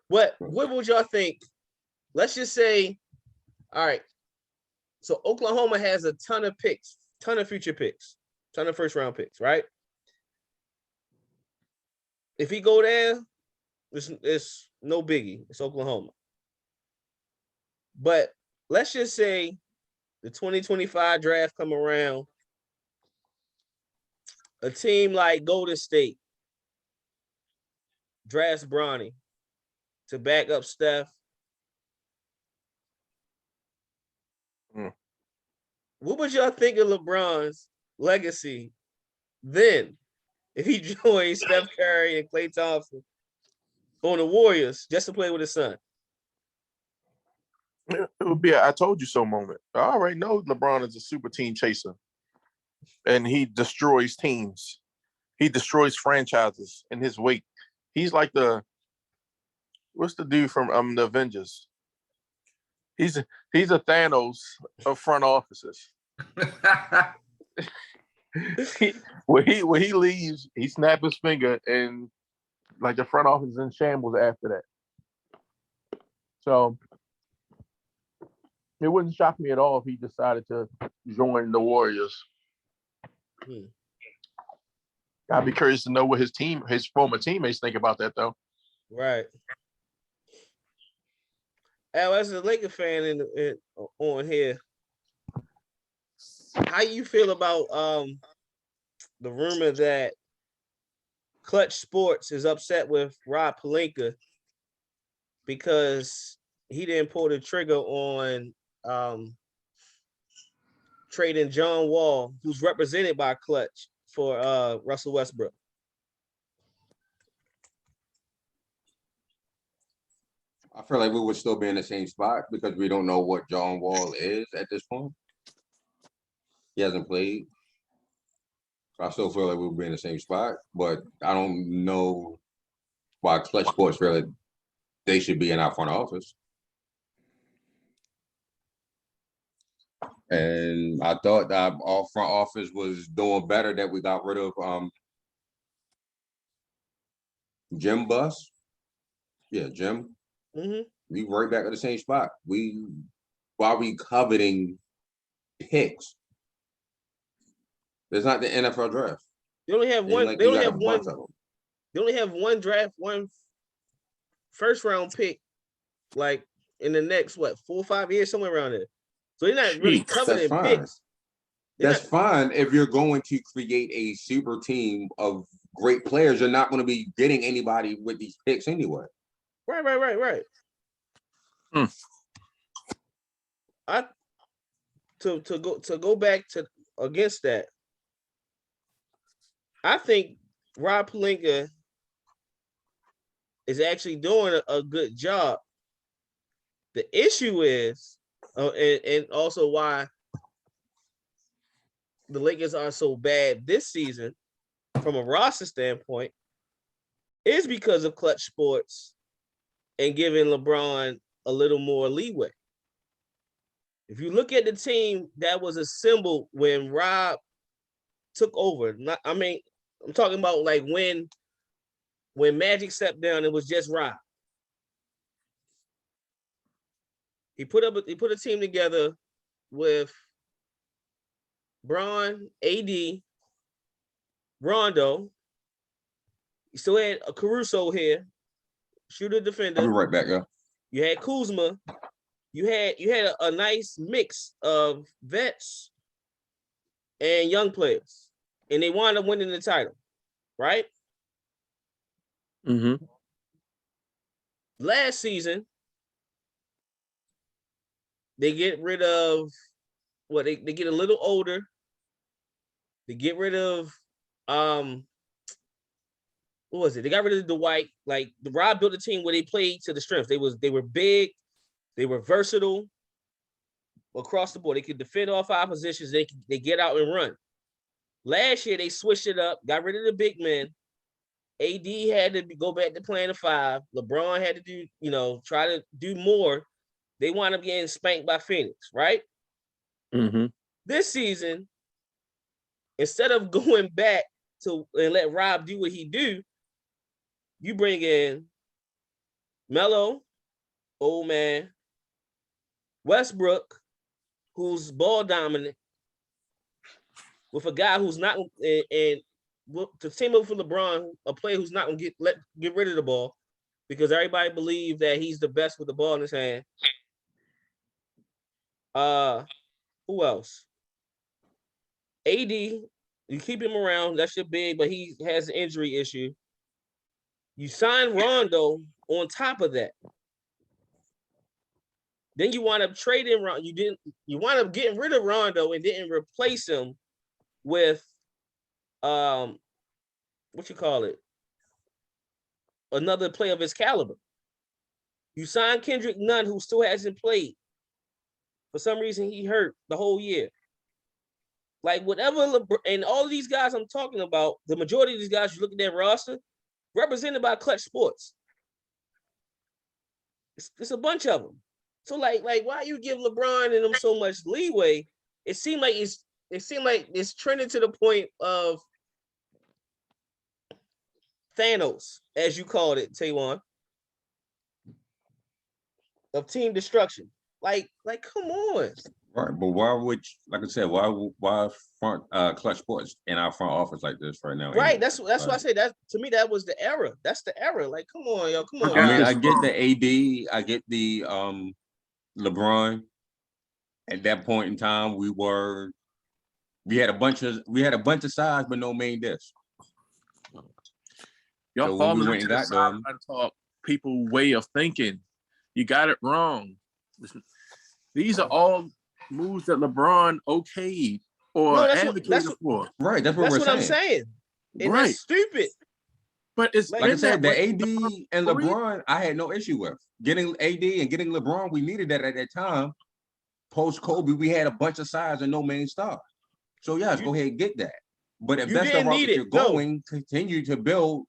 What would y'all think? Let's just say, all right. So Oklahoma has a ton of picks, ton of future picks, ton of first round picks, right? If he go there, it's no biggie. It's Oklahoma. But let's just say the 2025 draft come around. A team like Golden State drafts Bronny to back up Steph. What would y'all think of LeBron's legacy then if he joined Steph Curry and Klay Thompson on the Warriors just to play with his son? It would be a "I told you so" moment. I already know LeBron is a super team chaser, and he destroys teams. He destroys franchises in his wake. He's like what's the dude from the Avengers? He's he's a Thanos of front offices. When he leaves, he snaps his finger, and like the front office is in shambles after that. So it wouldn't shock me at all if he decided to join the Warriors. I'd be curious to know what his former teammates think about that, though. Right. Al, as a Laker fan on here, how you feel about the rumor that Clutch Sports is upset with Rob Pelinka because he didn't pull the trigger on trading John Wall, who's represented by Clutch, for Russell Westbrook? I feel like we would still be in the same spot because we don't know what John Wall is at this point. He hasn't played. I still feel like we'll be in the same spot, but I don't know why Clutch Sports feel like they should be in our front office. And I thought that our front office was doing better, that we got rid of Jim Bus. Yeah, Jim. Mm-hmm. We right back at the same spot. Why we coveting picks? It's not the NFL draft. They only have one. Like, They only have one. They only have one draft, one first round pick, like in the next 4 or 5 years, somewhere around there. So they're not really coveting picks. That's fine if you're going to create a super team of great players. You're not going to be getting anybody with these picks anyway. Right. To go back to against that, I think Rob Pelinka is actually doing a good job. The issue is, and also why the Lakers are so bad this season from a roster standpoint, is because of Clutch Sports and giving LeBron a little more leeway. If you look at the team that was assembled when Rob took over, I'm talking about like when Magic stepped down, it was just Rob. He put a team together with Bron, AD, Rondo. You still had a Caruso here, shooter, defender. I'll be right back, yo. You had Kuzma. You had a nice mix of vets and young players, and they wound up winning the title, right? Mm-hmm. Last season, they get rid of they get a little older. They get rid of what was it? They got rid of Dwight. Like the Rob built a team where they played to the strengths. They were big, they were versatile across the board. They could defend all 5 positions. They get out and run. Last year they switched it up, got rid of the big men. AD had to go back to playing the 5. LeBron had to do, try to do more. They wound up getting spanked by Phoenix, right? Mm-hmm. This season, instead of going back to and let Rob do what he do, you bring in Melo, old man, Westbrook, who's ball dominant, with a guy who's not and to team up for LeBron, a player who's not gonna get rid of the ball because everybody believes that he's the best with the ball in his hand. Who else? AD, you keep him around. That's your big, but he has an injury issue. You sign Rondo on top of that. Then you wind up trading Rondo. You wind up getting rid of Rondo and didn't replace him with another player of his caliber. You signed Kendrick Nunn, who still hasn't played. For some reason, he hurt the whole year. Like whatever, and all of these guys I'm talking about, the majority of these guys you look at their roster, represented by Clutch Sports. It's a bunch of them. So like why you give LeBron and them so much leeway? It seemed like it's trending to the point of Thanos, as you called it, Taywan, of team destruction. Like come on. Right, but why would, like I said, why front Clutch Sports in our front office like this right now? Right, anyway? that's why I say that. To me, that was the era. That's the era. Like, come on, yo, come on. I mean, Guys, I get the AD, I get the LeBron. At that point in time, we had a bunch of size, but no main dish. Y'all So when we falling went into and the got them- sideline talk, people way of thinking. You got it wrong. These are all moves that LeBron okayed or No, that's advocated for. Right, that's what That's we're what saying. I'm saying. And Right. that's stupid. But it's Like Like I been said, that the way. AD and LeBron, I had no issue with. Getting AD and getting LeBron, we needed that at that time. Post Kobe, we had a bunch of size and no main star. So yes, go ahead and get that. But if You that's the didn't route need that it. you're No. going, continue to build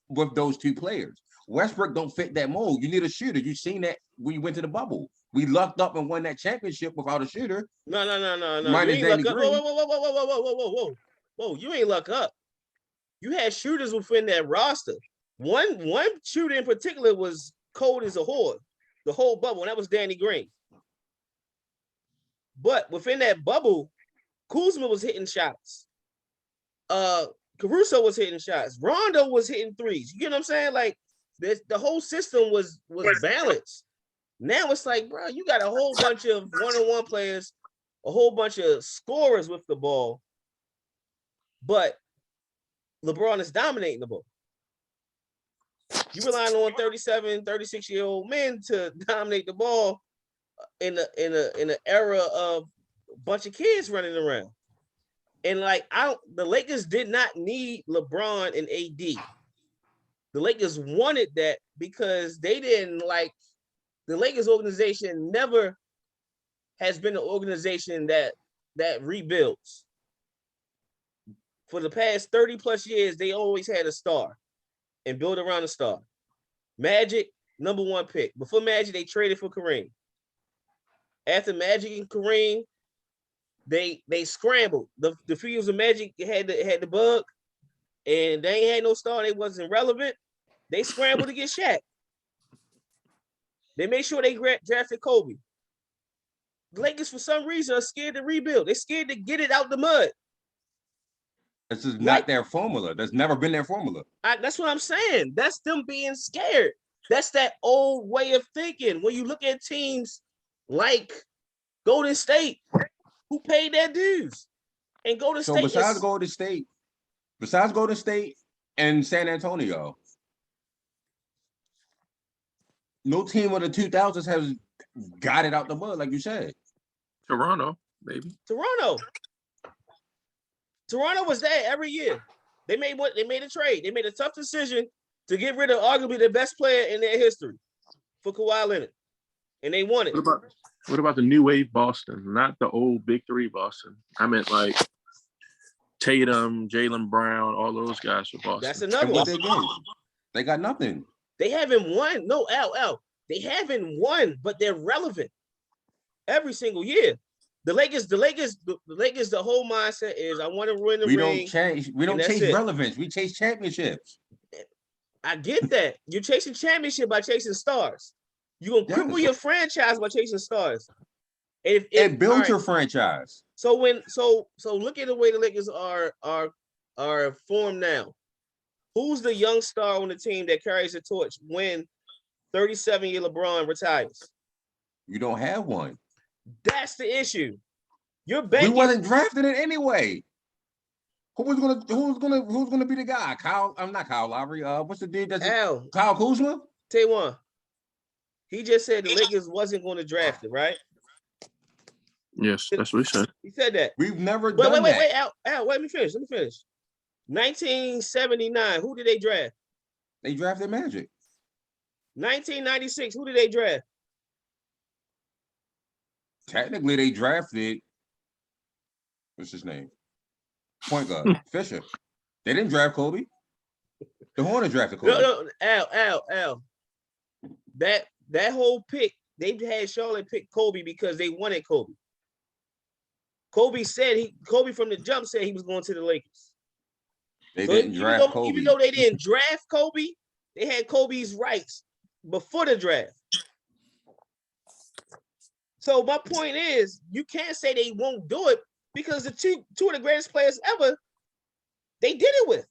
with those two players. Westbrook don't fit that mold. You need a shooter. You seen that when you went to the bubble. We lucked up and won that championship without a shooter. No. You Minus ain't luck Danny up. Green. Whoa. You ain't luck up. You had shooters within that roster. One shooter in particular was cold as a whore, the whole bubble, and that was Danny Green. But within that bubble, Kuzma was hitting shots. Caruso was hitting shots. Rondo was hitting threes. You get what I'm saying? Like the whole system was balanced. Now it's like, bro, you got a whole bunch of one-on-one players, a whole bunch of scorers with the ball, but LeBron is dominating the ball. You relying on 37, 36-year-old men to dominate the ball in an era of a bunch of kids running around. And like the Lakers did not need LeBron and AD. The Lakers wanted that because they didn't like the Lakers organization never has been an organization that rebuilds. For the past 30 plus years, they always had a star and build around a star. Magic, number one pick. Before Magic, they traded for Kareem. After Magic and Kareem, they scrambled. The Fields of Magic had the bug, and they ain't had no star. They wasn't relevant. They scrambled to get Shaq. They made sure they drafted Kobe. The Lakers, for some reason, are scared to rebuild. They're scared to get it out the mud. This is not their formula. That's never been their formula. That's what I'm saying. That's them being scared. That's that old way of thinking. When you look at teams like Golden State, who paid their dues, and Golden So State besides Golden State and San Antonio, no team of the 2000s has got it out the mud, like you said. Toronto, maybe. Toronto was there every year. They made a trade. They made a tough decision to get rid of arguably the best player in their history for Kawhi Leonard, and they won it. What about the new wave Boston? Not the old Big Three Boston. I meant like Tatum, Jaylen Brown, all those guys for Boston. That's another And what one. they get? They got nothing. They haven't won. No, L. They haven't won, but they're relevant every single year. The Lakers, the whole mindset is I want to win the ring. We don't chase it. relevance. We chase championships. I get that. You're chasing championship by chasing stars. You're gonna cripple your franchise by chasing stars. And build your franchise. So look at the way the Lakers are formed now. Who's the young star on the team that carries the torch when 37-year LeBron retires? You don't have one. That's the issue. You're banking. We wasn't drafting it anyway. Who's gonna be the guy? I'm not Kyle Lowry. What's the dude that's Kyle Kuzma? Taywan. He just said the Lakers wasn't going to draft it, right? Yes, that's what he said. He said that. We've never done that. Wait, Al, let me finish. 1979, who did they draft? They drafted Magic. 1996, who did they draft? technically they drafted what's his name? Point guard Fisher. They didn't draft Kobe. The Hornets drafted Kobe. No, Al. That whole pick, they had Charlotte pick Kobe because they wanted Kobe. Kobe from the jump said he was going to the Lakers. They didn't draft Kobe. Even though they didn't draft Kobe, they had Kobe's rights before the draft. So my point is, you can't say they won't do it because the two of the greatest players ever, they did it with.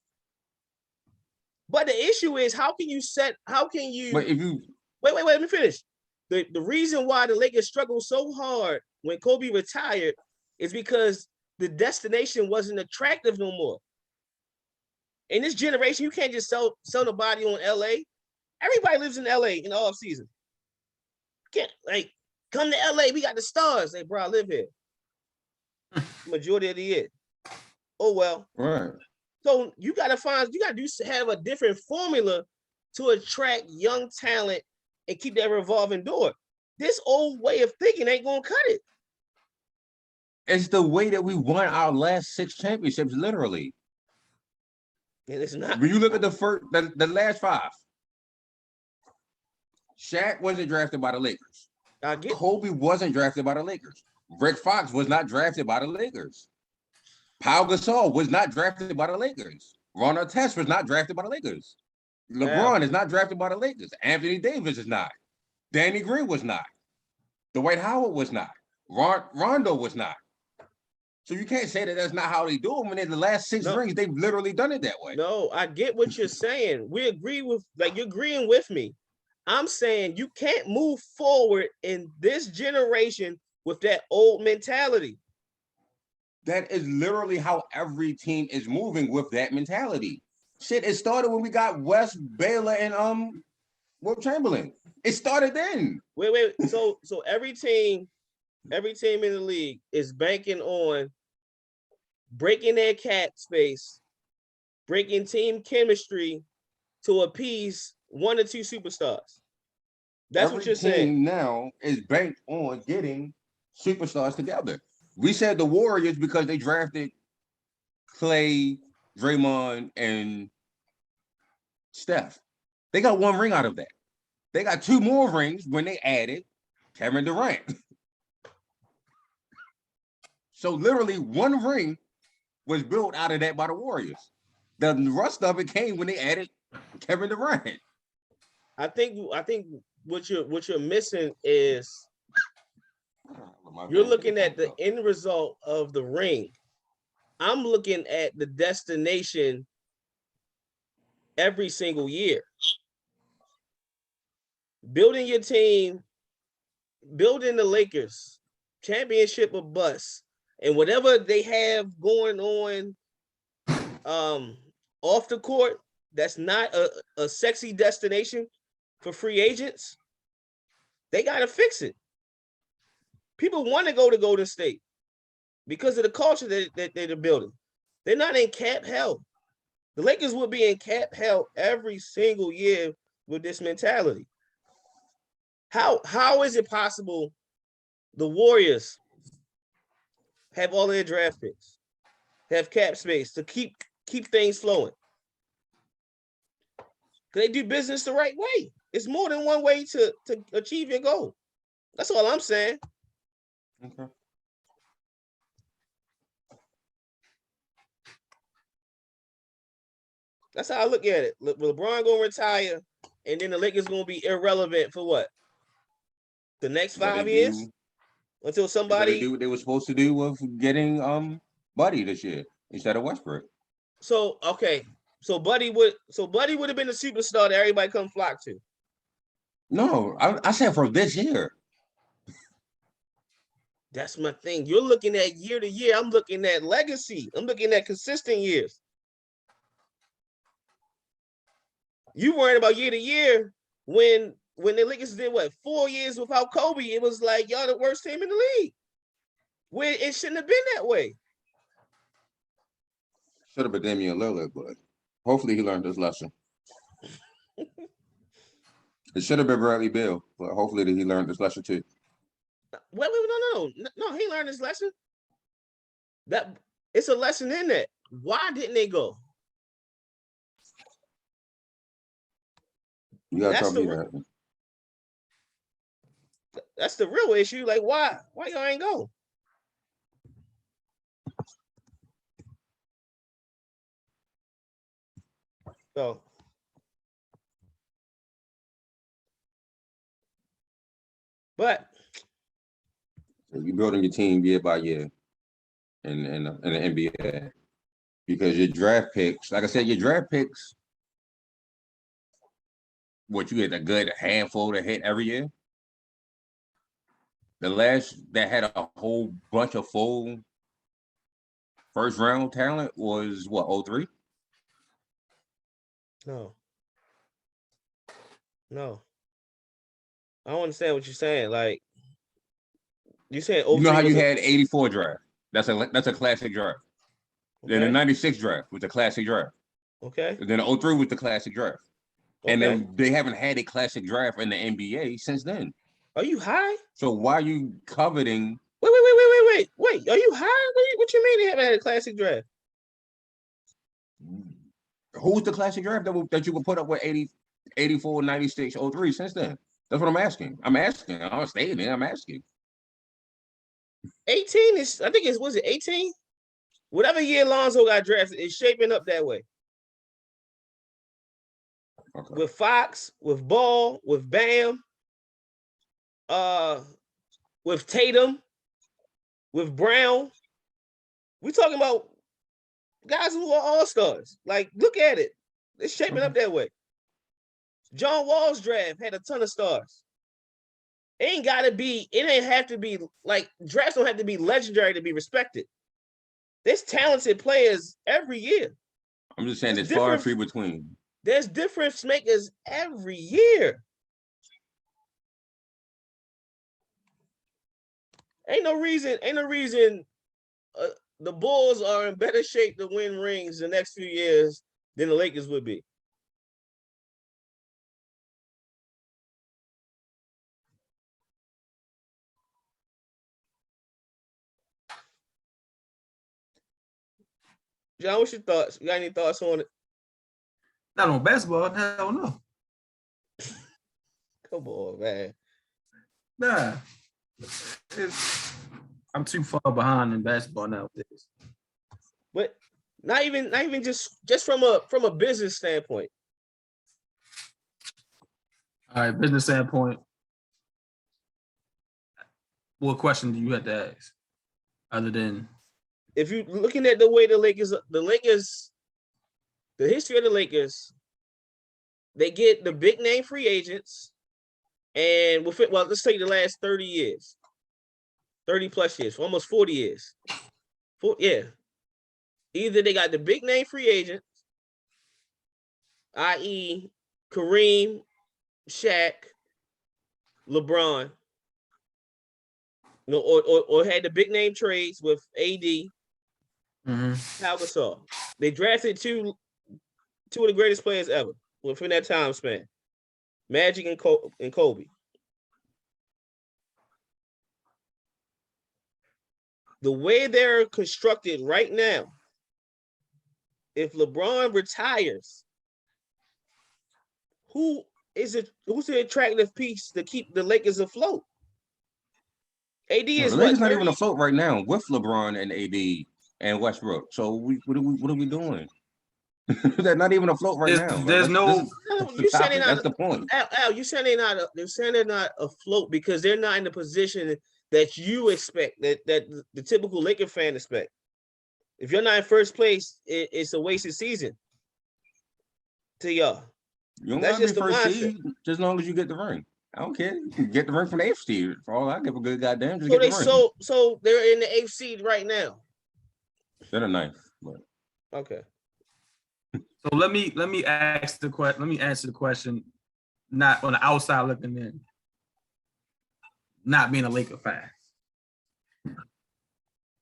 But the issue is, how can you? But if you wait, let me finish. The reason why the Lakers struggled so hard when Kobe retired is because the destination wasn't attractive no more. In this generation, you can't just sell the body on LA. Everybody lives in LA in the off season. Can't come to LA. We got the stars. Hey, bro, I live here. Majority of the year. Oh well. right. So you gotta have a different formula to attract young talent and keep that revolving door. This old way of thinking ain't gonna cut it. It's the way that we won our last 6 championships, literally. And it's not. When you look at the last 5, Shaq wasn't drafted by the Lakers. Kobe wasn't drafted by the Lakers. Rick Fox was not drafted by the Lakers. Pau Gasol was not drafted by the Lakers. Ron Artest was not drafted by the Lakers. LeBron is not drafted by the Lakers. Anthony Davis is not. Danny Green was not. Dwight Howard was not. Rondo was not. So you can't say that that's not how they do them. When in the last 6 rings, they've literally done it that way. No, I get what you're saying. We agree with, you're agreeing with me. I'm saying you can't move forward in this generation with that old mentality. That is literally how every team is moving with that mentality. Shit, it started when we got West, Baylor, and Will Chamberlain. It started then. Wait. So every team in the league is banking on breaking their cap space, breaking team chemistry to appease 1 or 2 superstars. That's what you're saying. Every team now is banked on getting superstars together. We said the Warriors because they drafted Clay, Draymond, and Steph. They got 1 ring out of that. They got 2 more rings when they added Kevin Durant. So literally 1 ring was built out of that by the Warriors. The rest of it came when they added Kevin Durant. I think what you're missing is you're looking at the end result of the ring. I'm looking at the destination every single year. Building your team, building the Lakers, championship or bust, and whatever they have going on off the court, that's not a sexy destination for free agents. They got to fix it. People want to go to Golden State because of the culture that they're building. They're not in cap hell. The Lakers will be in cap hell every single year with this mentality. How is it possible the Warriors have all their draft picks, have cap space to keep things flowing? They do business the right way. It's more than one way to achieve your goal. That's all I'm saying. Okay. That's how I look at it. LeBron gonna retire, and then the Lakers gonna be irrelevant for what? The next 5 years? Until somebody do what they were supposed to do with getting Buddy this year instead of Westbrook. So okay. So Buddy would have been a superstar that everybody come flock to. No, I said for this year. That's my thing. You're looking at year to year. I'm looking at legacy. I'm looking at consistent years. You worried about year to year when the Lakers did 4 years without Kobe? It was like y'all the worst team in the league. Where it shouldn't have been that way. Should have been Damian Lillard, but hopefully he learned his lesson. It should have been Bradley Beal, but hopefully he learned his lesson too. Wait, No, he learned his lesson. That it's a lesson in that. Why didn't they go? You gotta That's tell me the that. that's the real issue. Like, why y'all ain't go? So but You building your team year by year in the NBA because your draft picks, like I said, your draft picks, what you get a good handful to hit every year. The last that had a whole bunch of full first round talent was what, 03? no. I don't understand what you're saying. Like you saying You know 03 how was you a had 84 draft. That's a classic draft. Then the okay. 96 draft was the classic draft. Okay. And then the 03 was the classic draft. And Okay. then they haven't had a classic draft in the NBA since then. Are you high? So why are you coveting? Wait. Are you high? What you mean they haven't had a classic draft? Who's the classic draft that you can put up with 80, 84, 96, 03 since then? That's what I'm asking. I'm not stating it. I'm asking. 18 is, I think was it 18? Whatever year Lonzo got drafted, it's shaping up that way. Okay. With Fox, with Ball, with Bam, with Tatum, with Brown. We talking about guys who are all-stars. Like, look at it. It's shaping up that way. John Wall's draft had a ton of stars. It ain't have to be like drafts don't have to be legendary to be respected. There's talented players every year. I'm just saying it's far and few between. There's difference makers every year. Ain't no reason the Bulls are in better shape to win rings the next few years than the Lakers would be. John, what's your thoughts? You got any thoughts on it? Not on basketball. Hell no. Come on, man. Nah. I'm too far behind in basketball nowadays. But not even just from a business standpoint. All right, business standpoint. What question do you have to ask? Other than If you're looking at the way the history of the Lakers, they get the big name free agents, and let's say the last 30 years, 30 plus years, for almost 40 years. Either they got the big name free agents, i.e. Kareem, Shaq, LeBron, or had the big name trades with AD, Pau Gasol. They drafted two of the greatest players ever within that time span, Magic and Kobe. The way they're constructed right now, if LeBron retires, who's the attractive piece to keep the Lakers afloat? AD is the what? Lakers not even afloat right now with LeBron and AD and Westbrook. So what are we doing? They're not even afloat right now. There's no. That's the point. Al, you saying they're saying they're not afloat because they're not in the position that you expect, that the typical Laker fan expect. If you're not in first place, it's a wasted season to y'all. You don't gotta be first seed just as long as you get the ring. I don't care. You can get the ring from the 8th seed. For all I give a good goddamn. Just get the ring. So they're in the 8th seed right now. They're the 9th. But. Okay. So let me ask the question. Let me answer the question, not on the outside looking in, not being a Laker fan.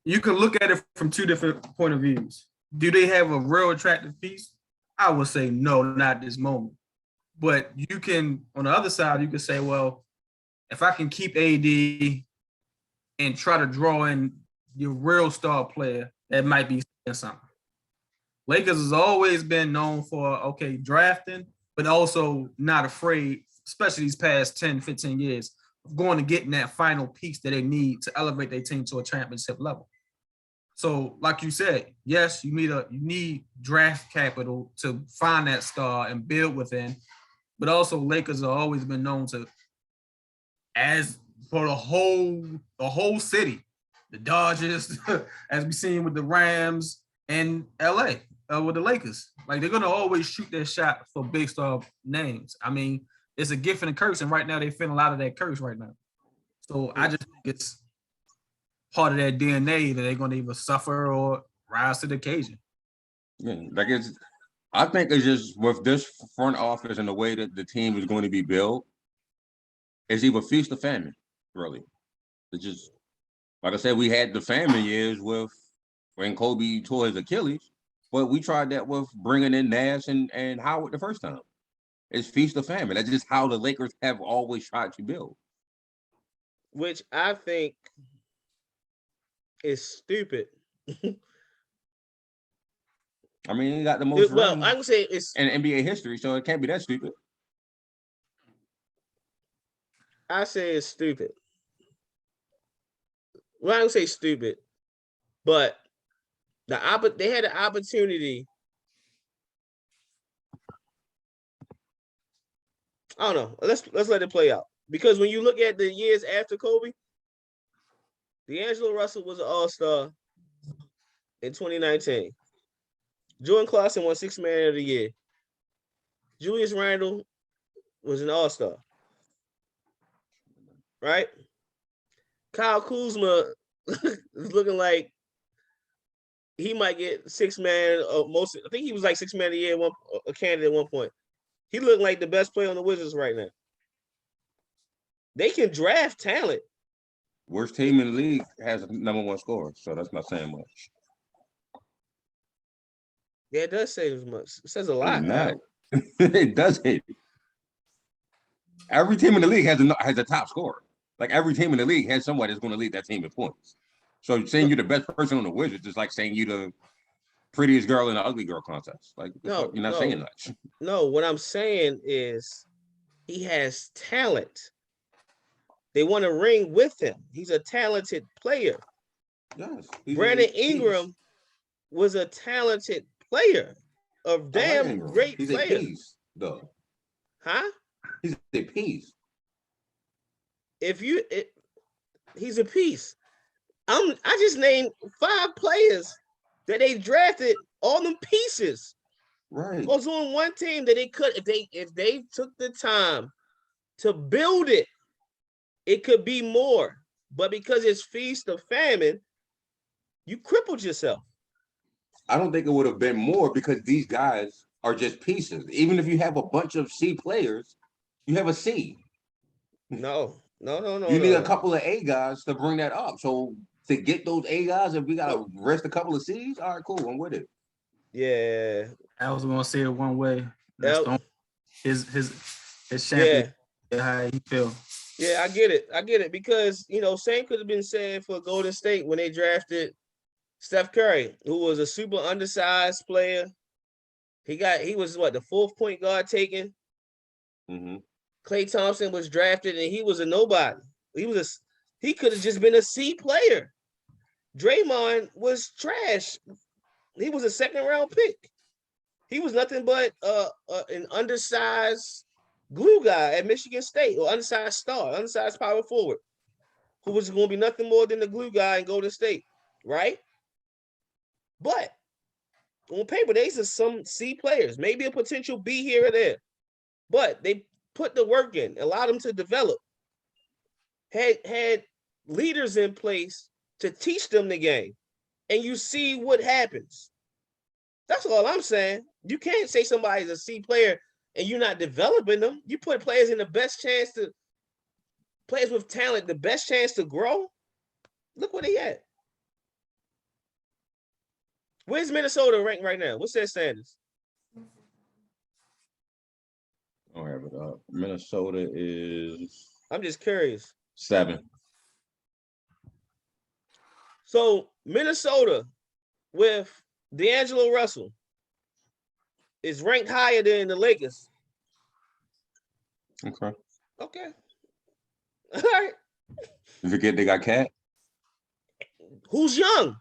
You can look at it from two different point of views. Do they have a real attractive piece? I would say no, not at this moment. But you can, on the other side, you could say, well, if I can keep AD and try to draw in your real star player that might be saying something. Lakers has always been known for, drafting, but also not afraid, especially these past 10, 15 years, of going to getting that final piece that they need to elevate their team to a championship level. So, like you said, yes, you need draft capital to find that star and build within, but also Lakers have always been known to, as for the whole city, the Dodgers, as we seen with the Rams and LA with the Lakers. Like, they're gonna always shoot their shot for big star names. I mean, it's a gift and a curse, and right now they're feeling a lot of that curse right now. So I just think it's part of their DNA that they're gonna either suffer or rise to the occasion. Yeah, I think it's just with this front office and the way that the team is going to be built, it's either feast or famine, really. It's just, like I said, we had the famine years with when Kobe tore his Achilles, but we tried that with bringing in Nash and Howard the first time. It's feast or famine. That's just how the Lakers have always tried to build. Which I think is stupid. I mean, he got the most Well, rings I'm gonna say it's in NBA history, so it can't be that stupid. I say it's stupid. Well, I don't say stupid, but they had an opportunity. I don't know. Let's let it play out. Because when you look at the years after Kobe, D'Angelo Russell was an all-star in 2019. Jordan Clarkson won Sixth Man of the Year. Julius Randle was an all-star. Right? Kyle Kuzma is looking like he might get Sixth Man of most. I think he was like Sixth Man of the Year, a candidate at one point. He looked like the best player on the Wizards right now. They can draft talent. Worst team in the league has a #1 scorer, so that's not saying much. Yeah, it does say as much. It says a lot. Not. It doesn't. Every team in the league has a top scorer. Like, every team in the league has somebody that's going to lead that team in points. So saying you're the best person on the Wizards is like saying you're the prettiest girl in the ugly girl contest. Like, you're not saying much. No, what I'm saying is he has talent. They want a ring with him. He's a talented player. Yes. Brandon Ingram was a talented player, a damn great player. He's a piece, though. Huh? He's a piece. He's a piece. I just named 5 players that they drafted, all them pieces. Right. Was on one team that they could, if they took the time to build it, it could be more. But because it's feast or famine, you crippled yourself. I don't think it would have been more because these guys are just pieces. Even if you have a bunch of C players, you have a C. No. You need a couple of A guys to bring that up. So to get those A guys, if we got to rest a couple of C's, all right, cool, I'm with it. Yeah. I was gonna say it one way. That's his champion. Yeah, how he feel. Yeah, I get it because same could have been said for Golden State when they drafted Steph Curry, who was a super undersized player. He was the 4th point guard taken. Mm-hmm. Klay Thompson was drafted and he was a nobody. He could have just been a C player. Draymond was trash. He was a 2nd round pick. He was nothing but an undersized glue guy at Michigan State, or undersized power forward, who was going to be nothing more than the glue guy in Golden State, right? But on paper, these are some C players, maybe a potential B here or there, but they put the work in, allowed them to develop, had leaders in place to teach them the game, and you see what happens. That's all I'm saying. You can't say somebody's a C player and you're not developing them. You put players in players with talent, the best chance to grow. Look where they at. Where's Minnesota ranked right now? What's their standings? I don't have it up. Minnesota is. I'm just curious. 7. So Minnesota with D'Angelo Russell is ranked higher than the Lakers. Okay. Okay. All right. You forget they got Cat? Who's young?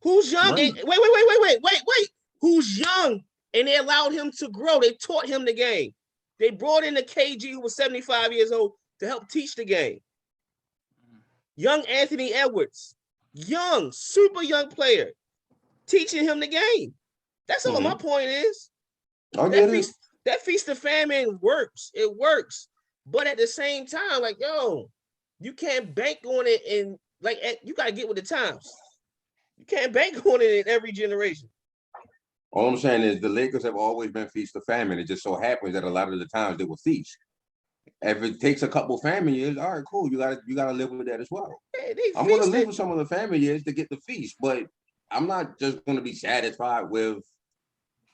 Who's young? Right. Wait. Who's young? And they allowed him to grow. They taught him the game. They brought in the KG who was 75 years old to help teach the game. Young Anthony Edwards, young, super young player, teaching him the game. That's all my point is. I get it. That feast of famine works. It works. But at the same time, like, yo, you can't bank on it and like you got to get with the times. You can't bank on it in every generation. All I'm saying is the Lakers have always been feast of famine. It just so happens that a lot of the times they will feast. If it takes a couple famine years, all right, cool. You gotta live with that as well. Hey, I'm gonna live with some of the famine years to get the feast, but I'm not just gonna be satisfied with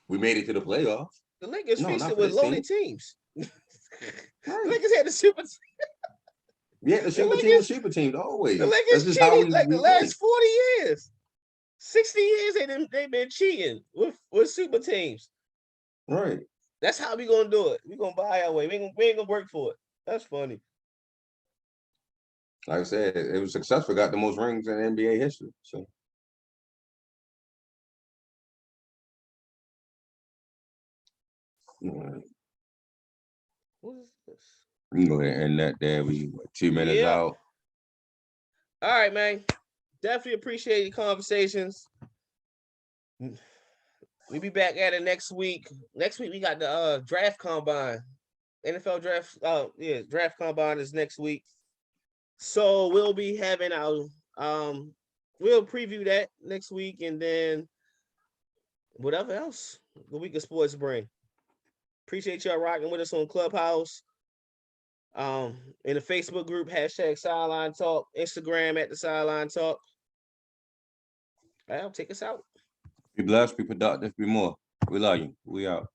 we made it to the playoffs. The Lakers feasted with loaded teams. The Lakers had the super. Yeah, the super team was super teams always. The Lakers cheated like the last 40 years. 60 years they've been cheating with super teams. Right. That's how we gonna do it. We gonna buy our way. We ain't gonna work for it. That's funny. Like I said, it was successful. Got the most rings in NBA history. So. What is this? We can go ahead and end that there. We 2 minutes out. All right, man. Definitely appreciate the conversations. We be back at it next week. Next week we got the draft combine. NFL draft. Draft combine is next week. So we'll be having our we'll preview that next week, and then whatever else the week of sports bring. Appreciate y'all rocking with us on Clubhouse. In the Facebook group, #Sideline Talk, Instagram at the Sideline Talk. I'll take us out. Be blessed, be productive, be more. We love you. We out.